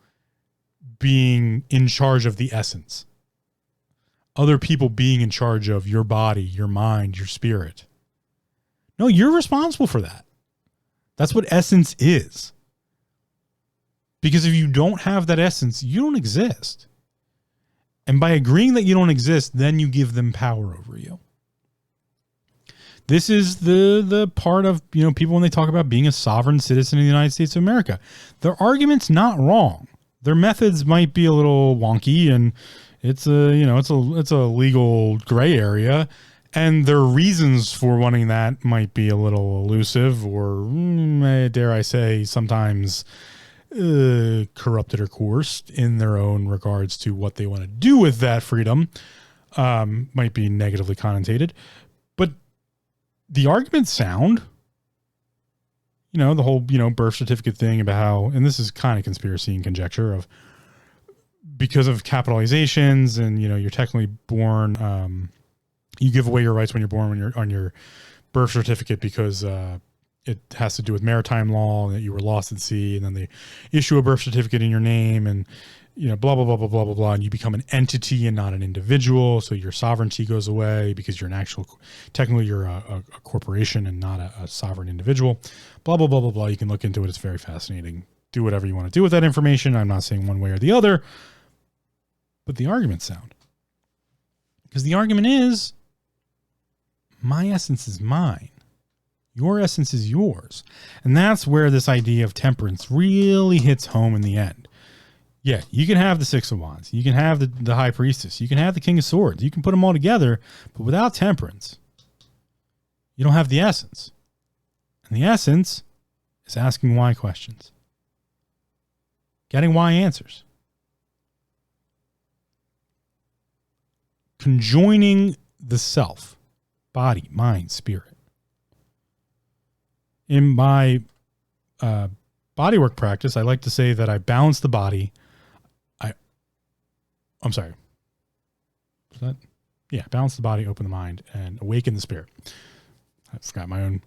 being in charge of the essence. Other people being in charge of your body, your mind, your spirit. No, you're responsible for that. That's what essence is. Because if you don't have that essence, you don't exist. And by agreeing that you don't exist, then you give them power over you. This is the part of, people when they talk about being a sovereign citizen of the United States of America. Their argument's not wrong. Their methods might be a little wonky, and it's a legal gray area, and their reasons for wanting that might be a little elusive, or dare I say, sometimes corrupted or coerced in their own regards to what they want to do with that freedom. might be negatively connotated, but the argument's sound. The whole, birth certificate thing about how, and this is kind of conspiracy and conjecture of, because of capitalizations and, you're technically born, you give away your rights when you're born, when you're on your birth certificate, because, it has to do with maritime law and that you were lost at sea, and then they issue a birth certificate in your name, and, blah, blah, blah, blah, blah, blah, blah. And you become an entity and not an individual. So your sovereignty goes away because you're technically you're a corporation and not a sovereign individual, blah, blah, blah, blah, blah. You can look into it. It's very fascinating. Do whatever you want to do with that information. I'm not saying one way or the other, but the argument's sound, because the argument is my essence is mine. Your essence is yours. And that's where this idea of temperance really hits home in the end. Yeah, you can have the Six of Wands. You can have the High Priestess. You can have the King of Swords. You can put them all together, but without temperance, you don't have the essence. And the essence is asking why questions. Getting why answers. Conjoining the self, body, mind, spirit. In my bodywork practice, I like to say that I balance the body. I'm sorry. Was that? Yeah, balance the body, open the mind, and awaken the spirit. I forgot my own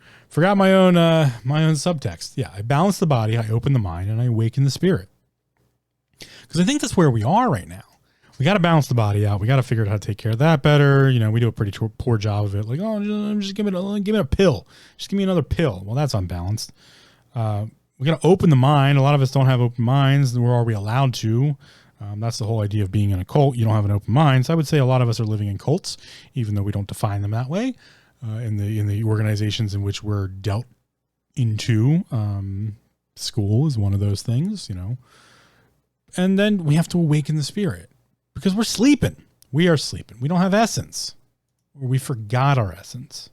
subtext. Yeah, I balance the body, I open the mind, and I awaken the spirit. Because I think that's where we are right now. We got to balance the body out. We got to figure out how to take care of that better. We do a pretty poor job of it. Like, just give it a pill. Just give me another pill. Well, that's unbalanced. We got to open the mind. A lot of us don't have open minds. Nor are we allowed to. That's the whole idea of being in a cult. You don't have an open mind. So I would say a lot of us are living in cults, even though we don't define them that way. In the organizations in which we're dealt into, school is one of those things, And then we have to awaken the spirit, because we're sleeping. We are sleeping. We don't have essence, or we forgot our essence.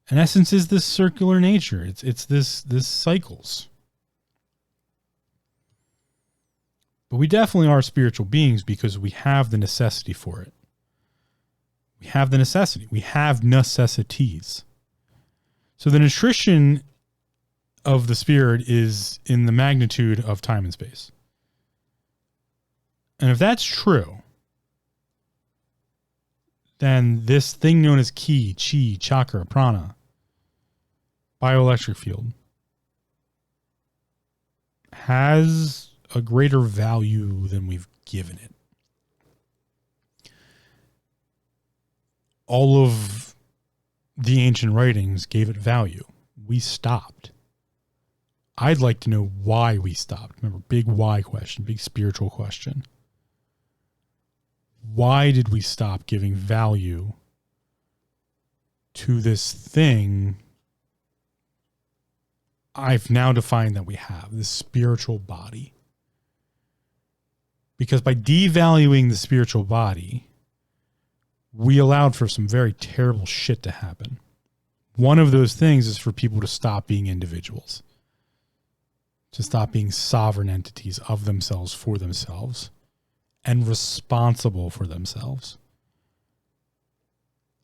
And essence is this circular nature. It's this cycles. But we definitely are spiritual beings because we have the necessity for it. We have the necessity. We have necessities. So the nutrition of the spirit is in the magnitude of time and space. And if that's true, then this thing known as ki, chi, chakra, prana, bioelectric field, has a greater value than we've given it. All of the ancient writings gave it value. We stopped. I'd like to know why we stopped. Remember, big why question, big spiritual question. Why did we stop giving value to this thing I've now defined that we have, this spiritual body? Because by devaluing the spiritual body, we allowed for some very terrible shit to happen. One of those things is for people to stop being individuals, to stop being sovereign entities of themselves, for themselves, and responsible for themselves.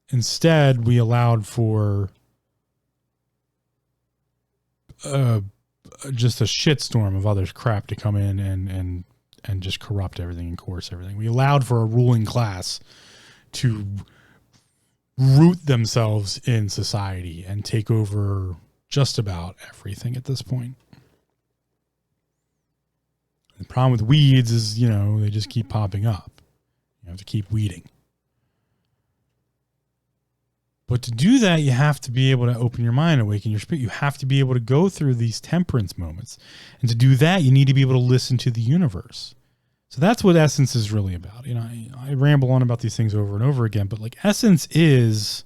Instead, we allowed for just a shitstorm of other crap to come in and just corrupt everything and coerce everything. We allowed for a ruling class to root themselves in society and take over just about everything at this point. The problem with weeds is, they just keep popping up. You have to keep weeding. But to do that, you have to be able to open your mind, awaken your spirit. You have to be able to go through these temperance moments. And to do that, you need to be able to listen to the universe. So that's what essence is really about. I ramble on about these things over and over again, but essence is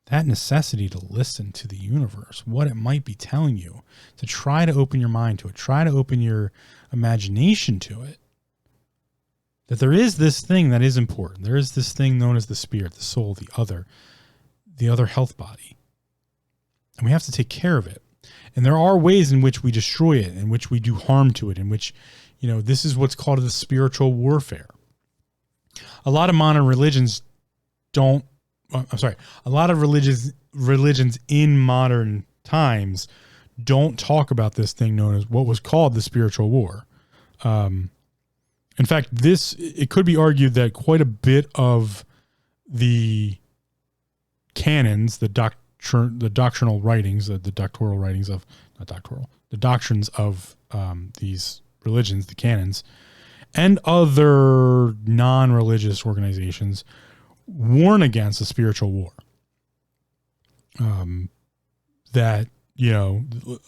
that necessity to listen to the universe, what it might be telling you, to try to open your mind to it, try to open your imagination to it. That there is this thing that is important. There is this thing known as the spirit, the soul, the other health body. And we have to take care of it. And there are ways in which we destroy it, in which we do harm to it, in which, this is what's called the spiritual warfare. A lot of modern religions don't. I'm sorry. A lot of religions in modern times don't talk about this thing known as what was called the spiritual war. In fact, it could be argued that quite a bit of the canons, the doctrinal writings, the doctoral writings of, not doctoral, the doctrines of these religions, the canons, and other non-religious organizations warn against a spiritual war. That,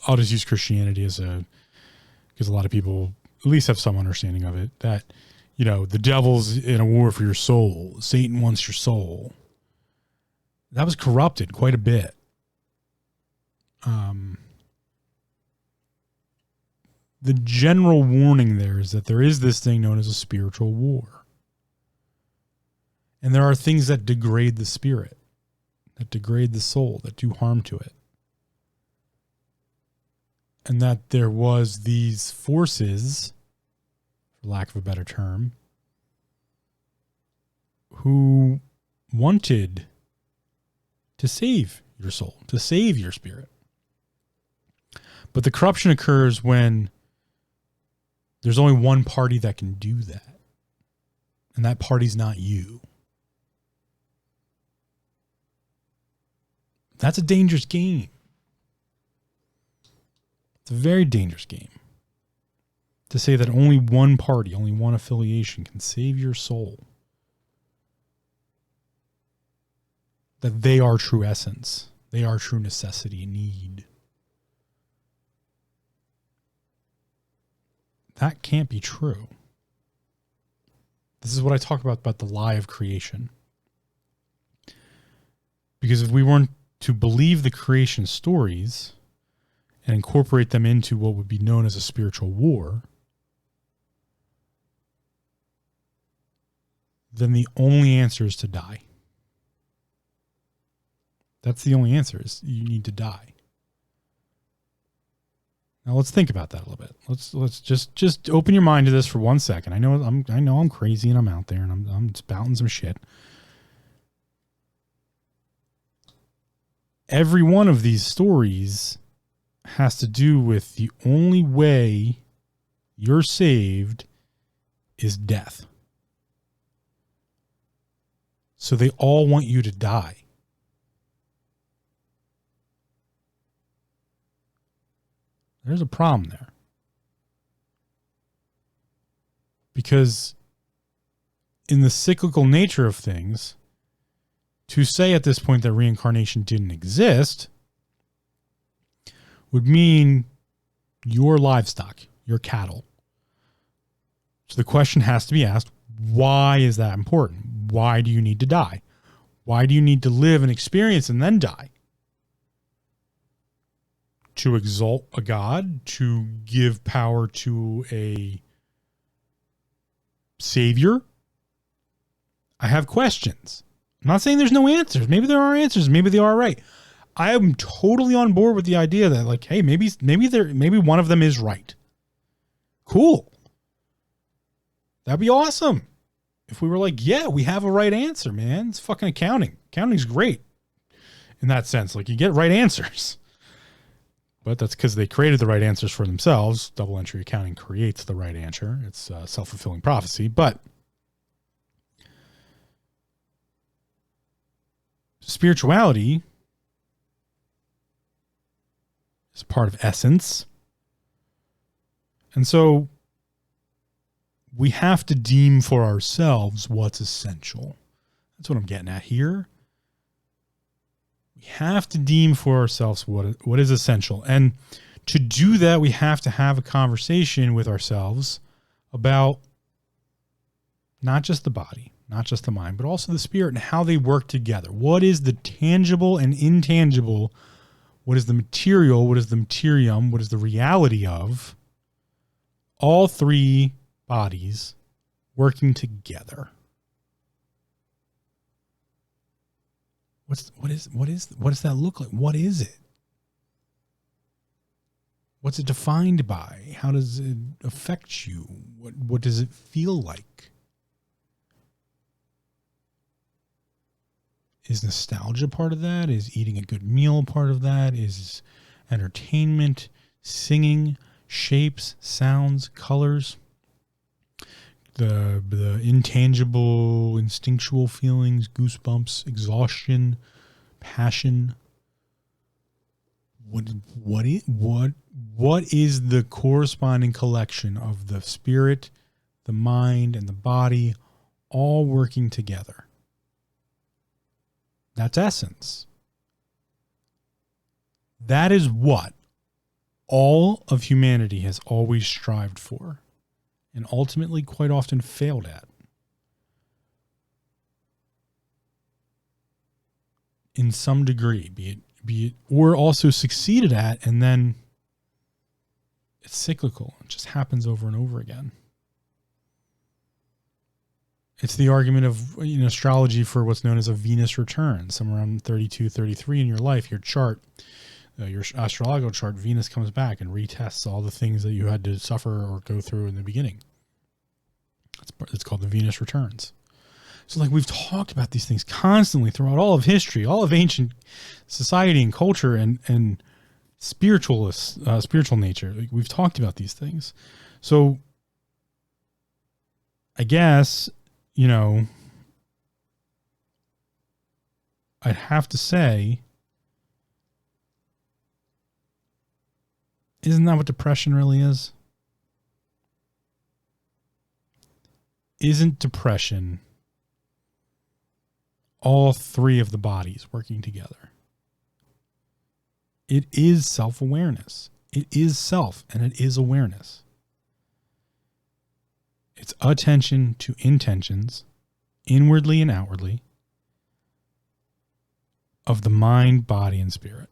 I'll just use Christianity because a lot of people at least have some understanding of it, that, the devil's in a war for your soul. Satan wants your soul. That was corrupted quite a bit. The general warning there is that there is this thing known as a spiritual war. And there are things that degrade the spirit, that degrade the soul, that do harm to it. And that there was these forces, for lack of a better term, who wanted to save your soul, to save your spirit. But the corruption occurs when there's only one party that can do that. And that party's not you. That's a dangerous game. It's a very dangerous game. To say that only one party, only one affiliation can save your soul. That they are true essence. They are true necessity and need. That can't be true. This is what I talk about the lie of creation. Because if we weren't to believe the creation stories and incorporate them into what would be known as a spiritual war, then the only answer is to die. That's the only answer, is you need to die. Now let's think about that a little bit. Let's just open your mind to this for 1 second. I know I'm crazy and I'm out there and I'm spouting some shit. Every one of these stories has to do with the only way you're saved is death. So they all want you to die. There's a problem there. Because in the cyclical nature of things, to say at this point that reincarnation didn't exist would mean your livestock, your cattle. So the question has to be asked, why is that important? Why do you need to die? Why do you need to live and experience and then die? To exalt a god? To give power to a savior? I have questions. I'm not saying there's no answers. Maybe there are answers. Maybe they are right. I am totally on board with the idea that, like, hey, maybe one of them is right. Cool. That'd be awesome. If we were like, yeah, we have a right answer, man. It's fucking accounting. Accounting's great in that sense. Like, you get right answers. But that's because they created the right answers for themselves. Double entry accounting creates the right answer. It's a self-fulfilling prophecy. But spirituality is part of essence. And so we have to deem for ourselves what's essential. That's what I'm getting at here. We have to deem for ourselves what is essential. And to do that, we have to have a conversation with ourselves about not just the body, not just the mind, but also the spirit and how they work together. What is the tangible and intangible? What is the material? What is the materium? What is the reality of all three bodies working together? What does that look like? What is it? What's it defined by? How does it affect you? What does it feel like? Is nostalgia part of that? Is eating a good meal part of that? Is entertainment, singing, shapes, sounds, colors, the intangible, instinctual feelings, goosebumps, exhaustion, passion? What is the corresponding collection of the spirit, the mind, and the body all working together? That's essence. That is what all of humanity has always strived for and ultimately quite often failed at. In some degree, be it, or also succeeded at, and then it's cyclical. It just happens over and over again. It's the argument of astrology for what's known as a Venus return. Somewhere around 32, 33 in your life, your chart, your astrological chart, Venus comes back and retests all the things that you had to suffer or go through in the beginning. It's called the Venus returns. So we've talked about these things constantly throughout all of history, all of ancient society and culture and spiritual nature. We've talked about these things. So I guess, I'd have to say, isn't that what depression really is? Isn't depression all three of the bodies working together? It is self-awareness. It is self, and it is awareness. It's attention to intentions, inwardly and outwardly, of the mind, body, and spirit.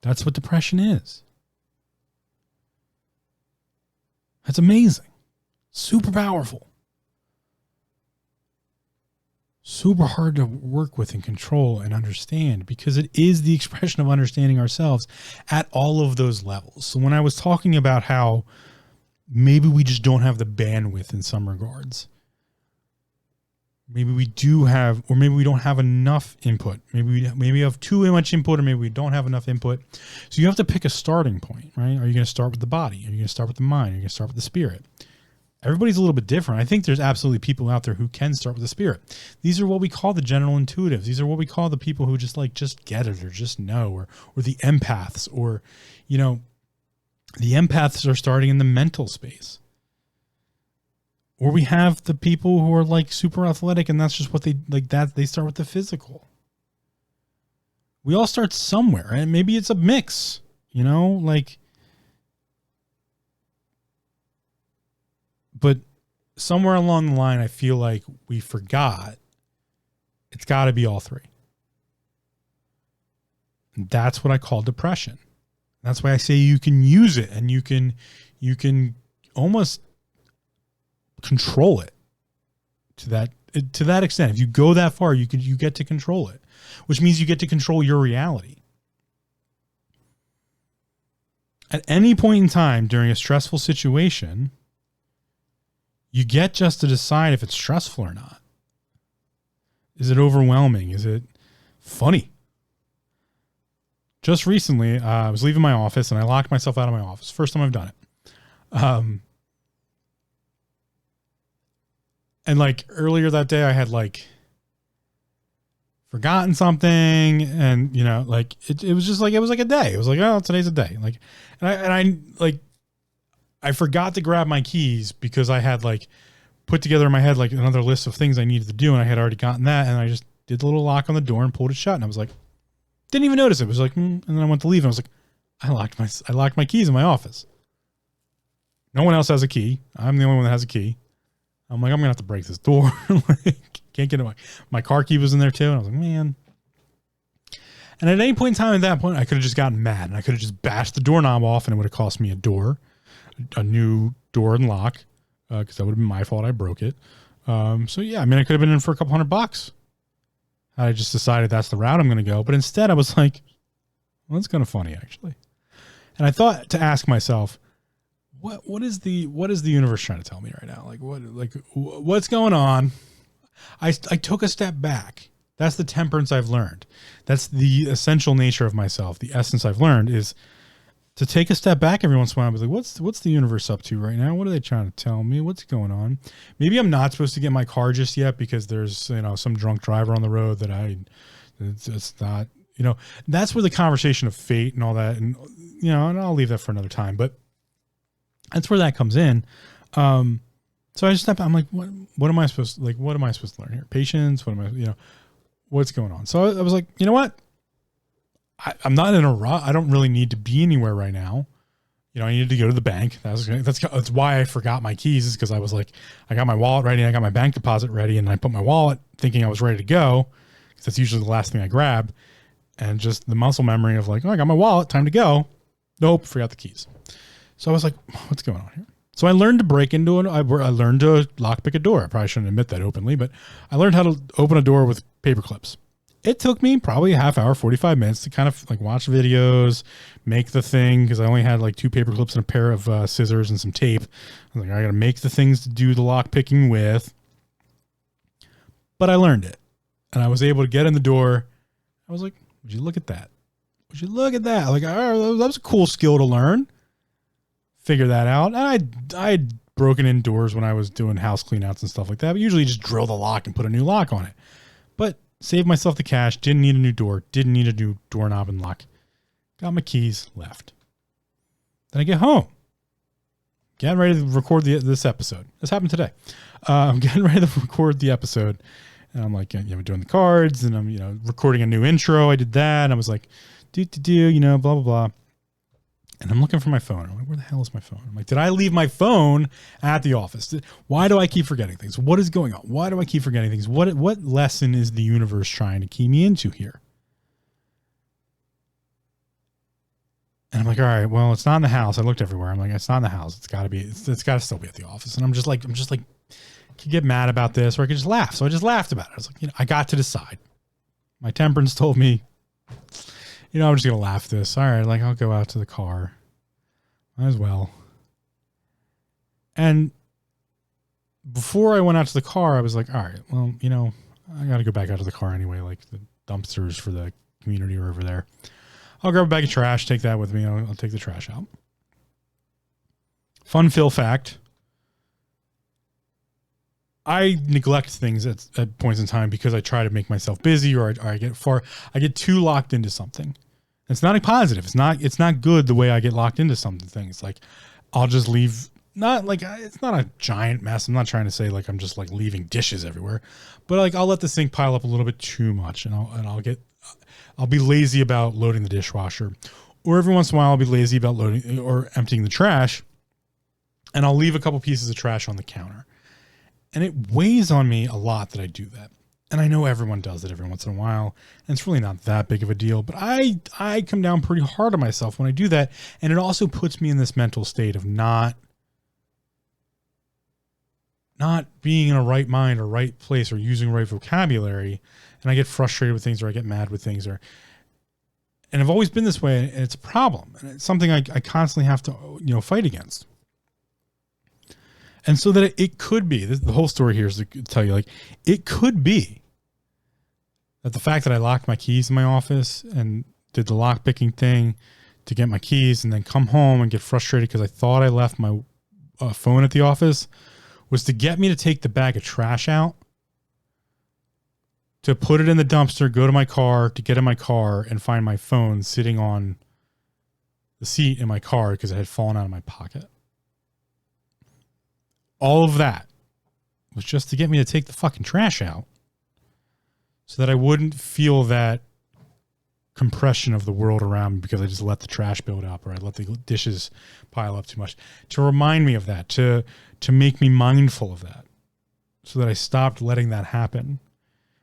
That's what depression is. That's amazing. Super powerful. Super hard to work with and control and understand, because it is the expression of understanding ourselves at all of those levels. So when I was talking about how maybe we just don't have the bandwidth in some regards, maybe we do have, or maybe we don't have enough input. Maybe we have too much input, or maybe we don't have enough input. So you have to pick a starting point, right? Are you going to start with the body? Are you going to start with the mind? Are you going to start with the spirit? Everybody's a little bit different. I think there's absolutely people out there who can start with the spirit. These are what we call the general intuitives. These are what we call the people who just get it, or just know, or the empaths, or, the empaths are starting in the mental space. Or we have the people who are super athletic, and that's just what they they start with the physical. We all start somewhere, and maybe it's a mix, but somewhere along the line, I feel like we forgot it's got to be all three. And that's what I call depression. That's why I say you can use it, and you can almost control it to that extent. If you go that far, you get to control it, which means you get to control your reality. At any point in time during a stressful situation, you get just to decide if it's stressful or not. Is it overwhelming? Is it funny? Just recently, I was leaving my office and I locked myself out of my office. First time I've done it. And earlier that day, I had forgotten something, and it was just it was a day. It was oh, today's a day. I forgot to grab my keys because I had put together in my head another list of things I needed to do, and I had already gotten that, and I just did the little lock on the door and pulled it shut, and I was didn't even notice it. It was and then I went to leave, and I was I locked my keys in my office. No one else has a key. I'm the only one that has a key. I'm I'm gonna have to break this door. Can't get it. My car key was in there too, and I was man. And at any point in time, at that point, I could have just gotten mad, and I could have just bashed the doorknob off, and it would have cost me a new door and lock, because that would have been my fault. I broke it. So yeah, I could have been in for a couple $100. I just decided that's the route I'm going to go. But instead I was well, that's kind of funny actually. And I thought to ask myself, what is the universe trying to tell me right now? What's going on? I took a step back. That's the temperance I've learned. That's the essential nature of myself. The essence I've learned is to take a step back every once in a while. I was like, what's the universe up to right now? What are they trying to tell me? What's going on? Maybe I'm not supposed to get my car just yet because there's, some drunk driver on the road that it's not, that's where the conversation of fate and all that. And, and I'll leave that for another time, but that's where that comes in. So I just step. I'm like, what am I supposed to learn here? Patience. What am I, what's going on? So I was like, you know what? I'm not in a rush. I don't really need to be anywhere right now. I needed to go to the bank. That's why I forgot my keys, is because I was like, I got my wallet ready. I got my bank deposit ready. And I put my wallet thinking I was ready to go, because that's usually the last thing I grab. And just the muscle memory of like, oh, I got my wallet, time to go. Nope, forgot the keys. So I was like, what's going on here? So I learned to break into I learned to lockpick a door. I probably shouldn't admit that openly, but I learned how to open a door with paper clips. It took me probably a half hour, 45 minutes to kind of like watch videos, make the thing, because I only had like 2 paper clips and a pair of scissors and some tape. I was like, I got to make the things to do the lock picking with. But I learned it, and I was able to get in the door. I was like, would you look at that? Would you look at that? Like, oh, that was a cool skill to learn. Figure that out. And I'd broken in doors when I was doing house cleanouts and stuff like that, but usually just drill the lock and put a new lock on it. But saved myself the cash, didn't need a new door, didn't need a new doorknob and lock. Got my keys, left. Then I get home. Getting ready to record this episode. This happened today. I'm getting ready to record the episode. And I'm like, doing the cards, and I'm, recording a new intro. I did that. And I was like, blah, blah, blah. And I'm looking for my phone. I'm like, where the hell is my phone? I'm like, did I leave my phone at the office? Why do I keep forgetting things? What is going on? Why do I keep forgetting things? What lesson is the universe trying to key me into here? And I'm like, all right, well, it's not in the house. I looked everywhere. I'm like, it's not in the house. It's got to still be at the office. And I'm just like, I could get mad about this, or I could just laugh. So I just laughed about it. I was like, I got to decide. My temperance told me, I'm just going to laugh this. All right, I'll go out to the car. Might as well. And before I went out to the car, I was like, all right, well, I got to go back out to the car anyway. Like, the dumpsters for the community are over there. I'll grab a bag of trash, take that with me. I'll take the trash out. Fun Phil fact. I neglect things at points in time because I try to make myself busy, or I get too locked into something. It's not a positive. It's not good the way I get locked into some things. Like, I'll just leave, it's not a giant mess. I'm not trying to say like I'm just like leaving dishes everywhere, but like I'll let the sink pile up a little bit too much, and I'll be lazy about loading the dishwasher, or every once in a while I'll be lazy about loading or emptying the trash, and I'll leave a couple pieces of trash on the counter. And it weighs on me a lot that I do that. And I know everyone does it every once in a while, and it's really not that big of a deal, but I come down pretty hard on myself when I do that. And it also puts me in this mental state of not being in a right mind or right place or using right vocabulary. And I get frustrated with things, or I get mad with things, and I've always been this way, and it's a problem. And it's something I constantly have to, fight against. And so that it could be, the whole story here is to tell you, like, it could be that the fact that I locked my keys in my office and did the lock picking thing to get my keys and then come home and get frustrated because I thought I left my phone at the office was to get me to take the bag of trash out, to put it in the dumpster, go to my car, to get in my car and find my phone sitting on the seat in my car because it had fallen out of my pocket. All of that was just to get me to take the fucking trash out so that I wouldn't feel that compression of the world around me because I just let the trash build up, or I let the dishes pile up too much, to remind me of that, to make me mindful of that so that I stopped letting that happen,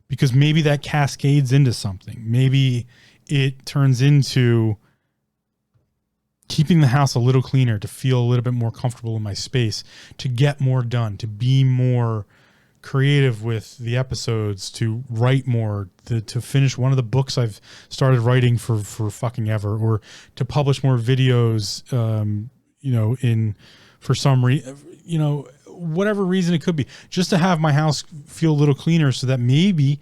because maybe that cascades into something. Maybe it turns into keeping the house a little cleaner, to feel a little bit more comfortable in my space, to get more done, to be more creative with the episodes, to write more, to finish one of the books I've started writing for fucking ever, or to publish more videos, for some reason, whatever reason it could be, just to have my house feel a little cleaner so that maybe,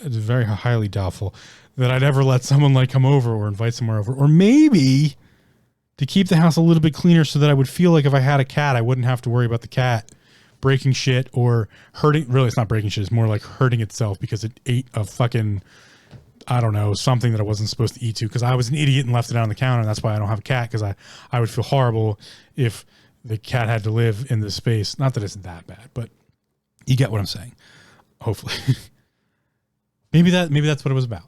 it's very highly doubtful that I'd ever let someone like come over or invite someone over, or maybe to keep the house a little bit cleaner so that I would feel like if I had a cat, I wouldn't have to worry about the cat breaking shit or hurting. Really, it's not breaking shit. It's more like hurting itself because it ate a fucking, I don't know, something that I wasn't supposed to eat to, because I was an idiot and left it out on the counter. And that's why I don't have a cat, because I would feel horrible if the cat had to live in this space. Not that it's that bad, but you get what I'm saying. Hopefully. maybe that's what it was about.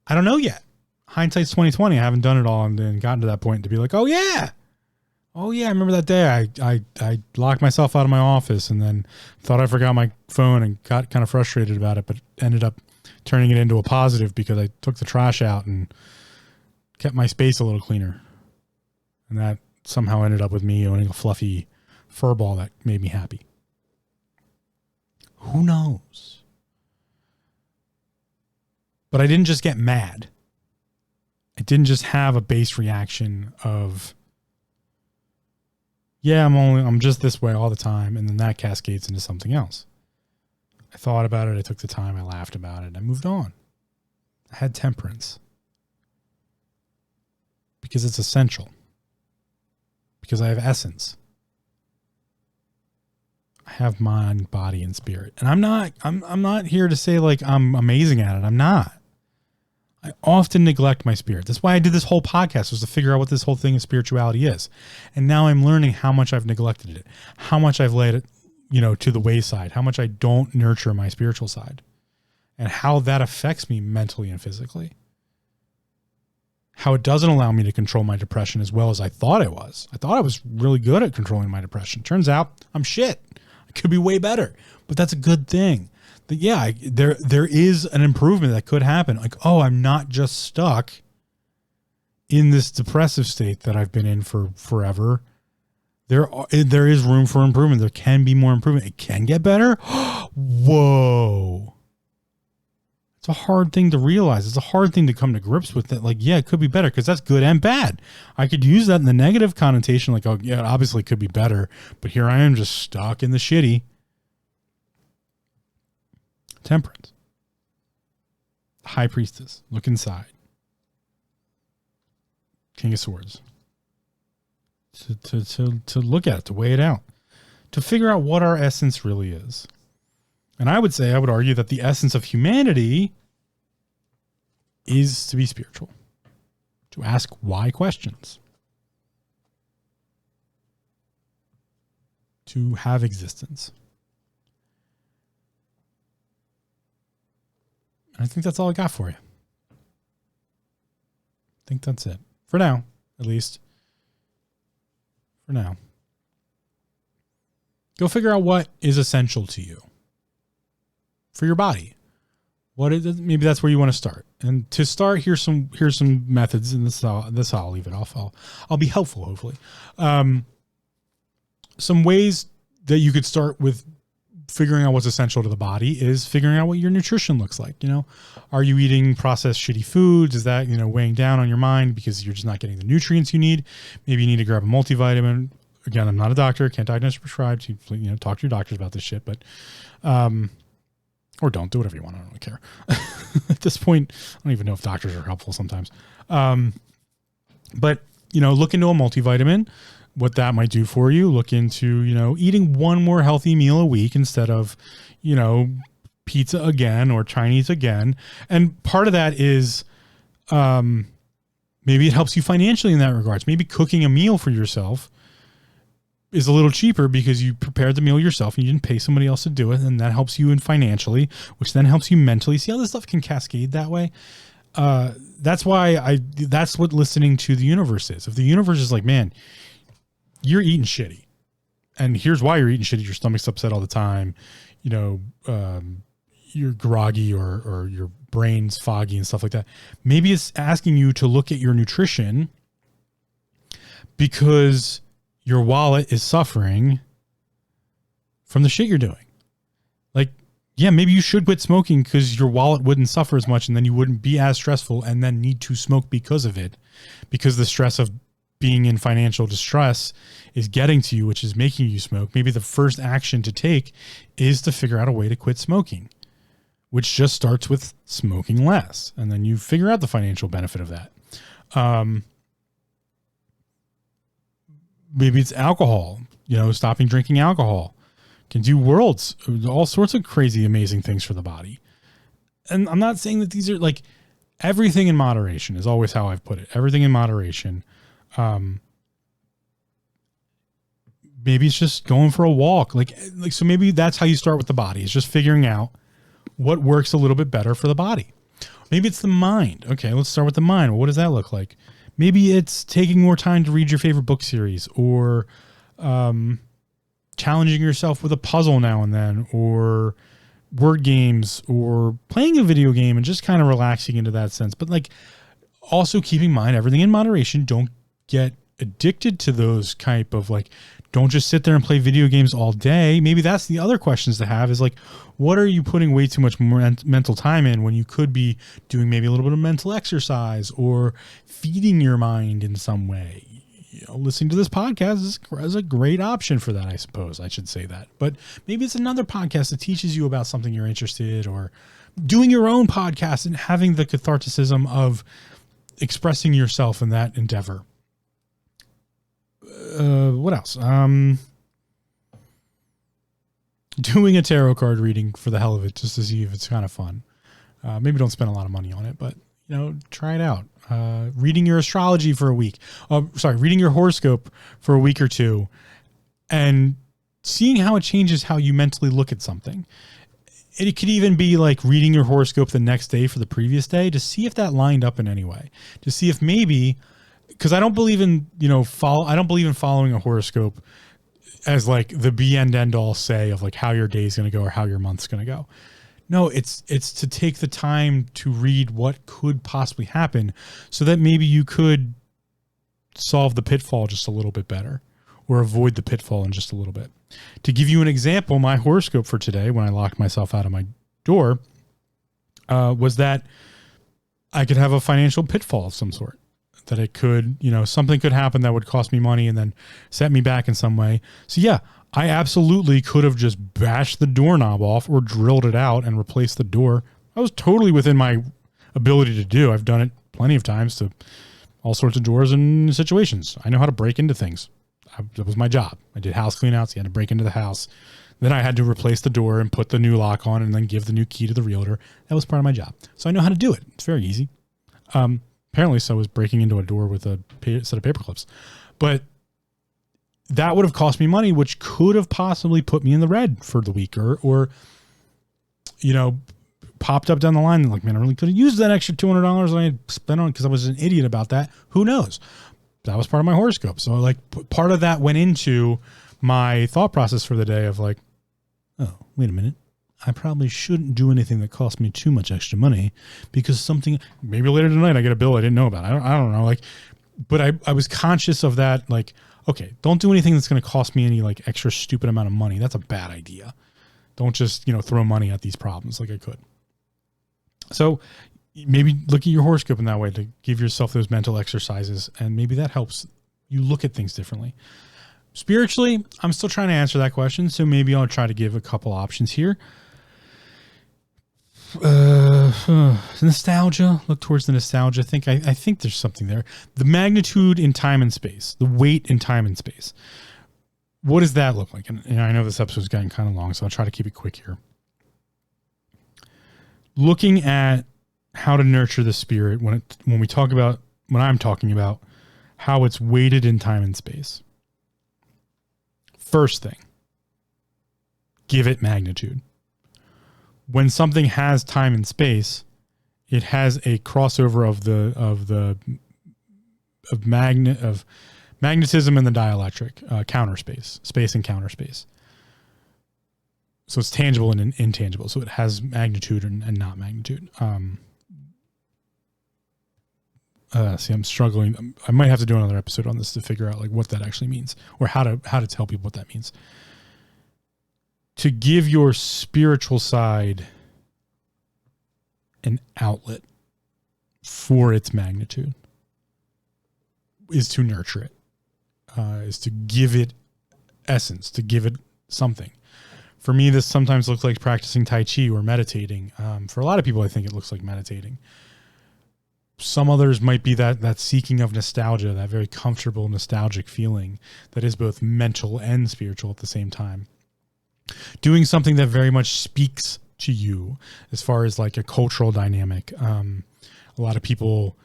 I don't know yet. Hindsight's 2020. I haven't done it all and gotten to that point to be like, oh yeah, I remember that day I locked myself out of my office and then thought I forgot my phone and got kind of frustrated about it, but ended up turning it into a positive because I took the trash out and kept my space a little cleaner. And that somehow ended up with me owning a fluffy fur ball that made me happy. Who knows? But I didn't just get mad. I didn't just have a base reaction of, yeah, I'm just this way all the time. And then that cascades into something else. I thought about it. I took the time. I laughed about it. I moved on. I had temperance because it's essential, because I have essence. I have mind, body, and spirit. And I'm not here to say like I'm amazing at it. I'm not. I often neglect my spirit. That's why I did this whole podcast, was to figure out what this whole thing of spirituality is. And now I'm learning how much I've neglected it, how much I've laid it, to the wayside, how much I don't nurture my spiritual side, and how that affects me mentally and physically. How it doesn't allow me to control my depression as well as I thought I was. I thought I was really good at controlling my depression. Turns out I'm shit. I could be way better, but that's a good thing. Yeah, there is an improvement that could happen. Like, oh, I'm not just stuck in this depressive state that I've been in for forever. There is room for improvement. There can be more improvement. It can get better. Whoa. It's a hard thing to realize. It's a hard thing to come to grips with, that like, yeah, it could be better, because that's good and bad. I could use that in the negative connotation, like, oh yeah, it obviously could be better, but here I am just stuck in the shitty. Temperance. High Priestess. Look inside. King of Swords. To look at it, to weigh it out, to figure out what our essence really is. And I would argue that the essence of humanity is to be spiritual, to ask why questions, to have existence. I think that's all I got for you. I think that's it. For now, at least. For now. Go figure out what is essential to you. For your body. What is, maybe that's where you want to start. And to start, here's some methods, and this I'll leave it off. I'll be helpful, hopefully. Some ways that you could start with figuring out what's essential to the body is figuring out what your nutrition looks like. Are you eating processed shitty foods? Is that, weighing down on your mind because you're just not getting the nutrients you need? Maybe you need to grab a multivitamin. Again, I'm not a doctor, can't diagnose or prescribe. Talk to your doctors about this shit, but, or don't do whatever you want. I don't really care. At this point, I don't even know if doctors are helpful sometimes. But look into a multivitamin, what that might do for you. Look into, eating one more healthy meal a week instead of, pizza again or Chinese again. And part of that is, maybe it helps you financially in that regards. Maybe cooking a meal for yourself is a little cheaper because you prepared the meal yourself and you didn't pay somebody else to do it. And that helps you in financially, which then helps you mentally. See how this stuff can cascade that way? That's why that's what listening to the universe is. If the universe is like, man, you're eating shitty, and here's why you're eating shitty. Your stomach's upset all the time. You're groggy or your brain's foggy and stuff like that. Maybe it's asking you to look at your nutrition because your wallet is suffering from the shit you're doing. Like, yeah, maybe you should quit smoking because your wallet wouldn't suffer as much, and then you wouldn't be as stressful and then need to smoke because of it, because the stress of being in financial distress is getting to you, which is making you smoke, maybe the first action to take is to figure out a way to quit smoking, which just starts with smoking less. And then you figure out the financial benefit of that. Maybe it's alcohol, stopping drinking alcohol can do all sorts of crazy, amazing things for the body. And I'm not saying that these are like everything in moderation is always how I've put it. Everything in moderation. Maybe it's just going for a walk. So maybe that's how you start with the body, is just figuring out what works a little bit better for the body. Maybe it's the mind. Okay, let's start with the mind. Well, what does that look like? Maybe it's taking more time to read your favorite book series, or challenging yourself with a puzzle now and then, or word games, or playing a video game and just kind of relaxing into that sense. But also keeping in mind everything in moderation. Don't get addicted to those type of don't just sit there and play video games all day. Maybe that's the other questions to have is what are you putting way too much more mental time in when you could be doing maybe a little bit of mental exercise or feeding your mind in some way? Listening to this podcast is a great option for that, I suppose. I should say that. But maybe it's another podcast that teaches you about something you're interested, or doing your own podcast and having the catharticism of expressing yourself in that endeavor. What else? Doing a tarot card reading for the hell of it, just to see if it's kind of fun. Maybe don't spend a lot of money on it, but try it out. Reading your astrology for a week. Reading your horoscope for a week or two, and seeing how it changes how you mentally look at something. It could even be reading your horoscope the next day for the previous day to see if that lined up in any way. To see if maybe, because I don't believe in I don't believe in following a horoscope as the be end all say of how your day is going to go or how your month's going to go. No, it's to take the time to read what could possibly happen so that maybe you could solve the pitfall just a little bit better, or avoid the pitfall in just a little bit. To give you an example, my horoscope for today, when I locked myself out of my door, was that I could have a financial pitfall of some sort. That it could, something could happen that would cost me money and then set me back in some way. So yeah, I absolutely could have just bashed the doorknob off or drilled it out and replaced the door. I was totally within my ability to do. I've done it plenty of times to all sorts of doors and situations. I know how to break into things. That was my job. I did house clean outs. You had to break into the house. Then I had to replace the door and put the new lock on and then give the new key to the realtor. That was part of my job. So I know how to do it. It's very easy. Apparently so was breaking into a door with a set of paper clips. But that would have cost me money, which could have possibly put me in the red for the week, or popped up down the line. Man, I really could have used that extra $200 I had spent on because I was an idiot about that. Who knows? That was part of my horoscope. So part of that went into my thought process for the day of oh, wait a minute. I probably shouldn't do anything that costs me too much extra money because maybe later tonight I get a bill I didn't know about. I don't know. But I was conscious of that. Okay, don't do anything that's going to cost me any extra stupid amount of money. That's a bad idea. Don't just, throw money at these problems like I could. So maybe look at your horoscope in that way to give yourself those mental exercises. And maybe that helps you look at things differently. Spiritually, I'm still trying to answer that question. So maybe I'll try to give a couple options here. Nostalgia. Look towards the nostalgia. I think there's something there. The magnitude in time and space. The weight in time and space. What does that look like? And I know this episode's gotten kind of long, so I'll try to keep it quick here. Looking at how to nurture the spirit when I'm talking about how it's weighted in time and space. First thing, give it magnitude. When something has time and space, it has a crossover of magnetism and the dielectric, counter space and counter space. So it's tangible and intangible. So it has magnitude and not magnitude. See, I'm struggling. I might have to do another episode on this to figure out what that actually means, or how to tell people what that means. To give your spiritual side an outlet for its magnitude. is to nurture it, is to give it essence, to give it something. For me, this sometimes looks like practicing Tai Chi or meditating. For a lot of people, I think it looks like meditating. Some others might be that seeking of nostalgia, that very comfortable nostalgic feeling that is both mental and spiritual at the same time. Doing something that very much speaks to you as far as like a cultural dynamic. A lot of people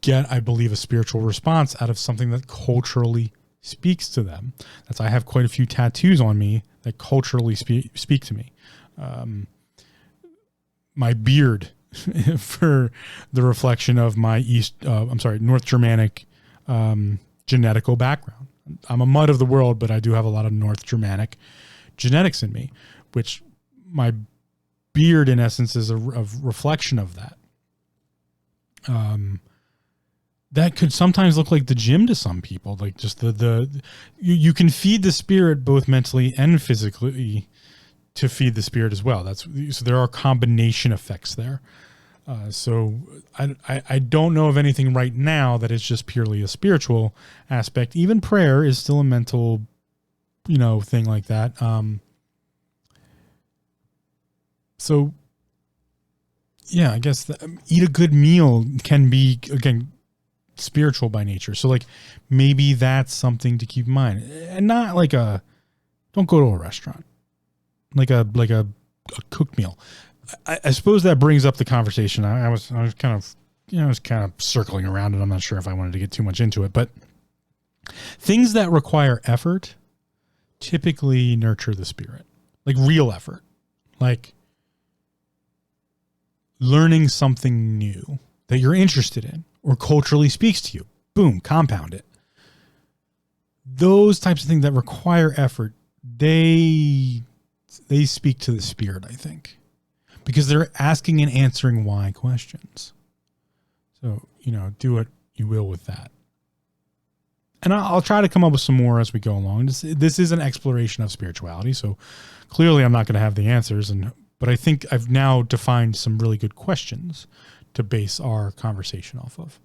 get, I believe, a spiritual response out of something that culturally speaks to them. I have quite a few tattoos on me that culturally speak to me. My beard for the reflection of my North Germanic genetical background. I'm a mud of the world, but I do have a lot of North Germanic genetics in me, which my beard in essence is a reflection of that. That could sometimes look like the gym to some people, like just you can feed the spirit both mentally and physically to feed the spirit as well. So there are combination effects there. So I don't know of anything right now that is just purely a spiritual aspect. Even prayer is still a mental, thing like that. So yeah, I guess eat a good meal can be, again, spiritual by nature. So like maybe that's something to keep in mind, and not like don't go to a restaurant, like a cooked meal. I suppose that brings up the conversation. I was kind of circling around it. I'm not sure if I wanted to get too much into it, but things that require effort typically nurture the spirit, like real effort, like learning something new that you're interested in or culturally speaks to you. Boom, compound it. Those types of things that require effort, they speak to the spirit, I think, because they're asking and answering why questions. So, do what you will with that. And I'll try to come up with some more as we go along. This is an exploration of spirituality, so clearly I'm not going to have the answers, but I think I've now defined some really good questions to base our conversation off of.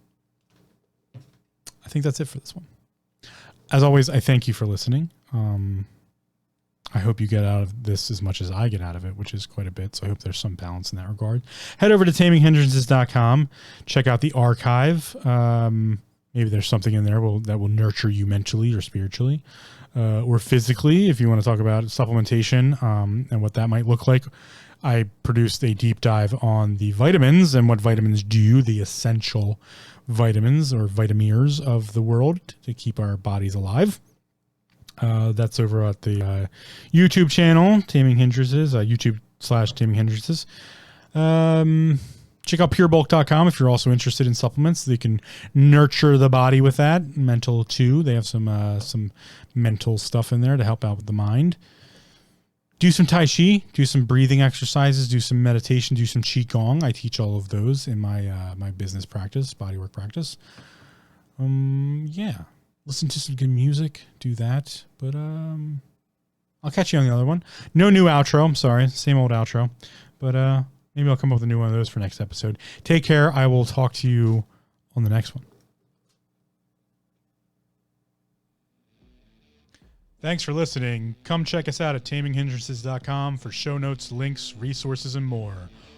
I think that's it for this one. As always, I thank you for listening. I hope you get out of this as much as I get out of it, which is quite a bit. So I hope there's some balance in that regard. Head over to taminghindrances.com. Check out the archive. Maybe there's something in there that will nurture you mentally or spiritually or physically, if you want to talk about supplementation and what that might look like. I produced a deep dive on the vitamins and what vitamins do, the essential vitamins or vitamirs of the world to keep our bodies alive. That's over at the YouTube channel, Taming Hindrances, YouTube/Taming Hindrances. Check out purebulk.com if you're also interested in supplements. They can nurture the body with that. Mental too. They have some mental stuff in there to help out with the mind. Do some Tai Chi, do some breathing exercises, do some meditation, do some Qigong. I teach all of those in my my business practice, bodywork practice. Yeah. Listen to some good music, do that. But I'll catch you on the other one. No new outro. I'm sorry. Same old outro. But maybe I'll come up with a new one of those for next episode. Take care. I will talk to you on the next one. Thanks for listening. Come check us out at taminghindrances.com for show notes, links, resources, and more.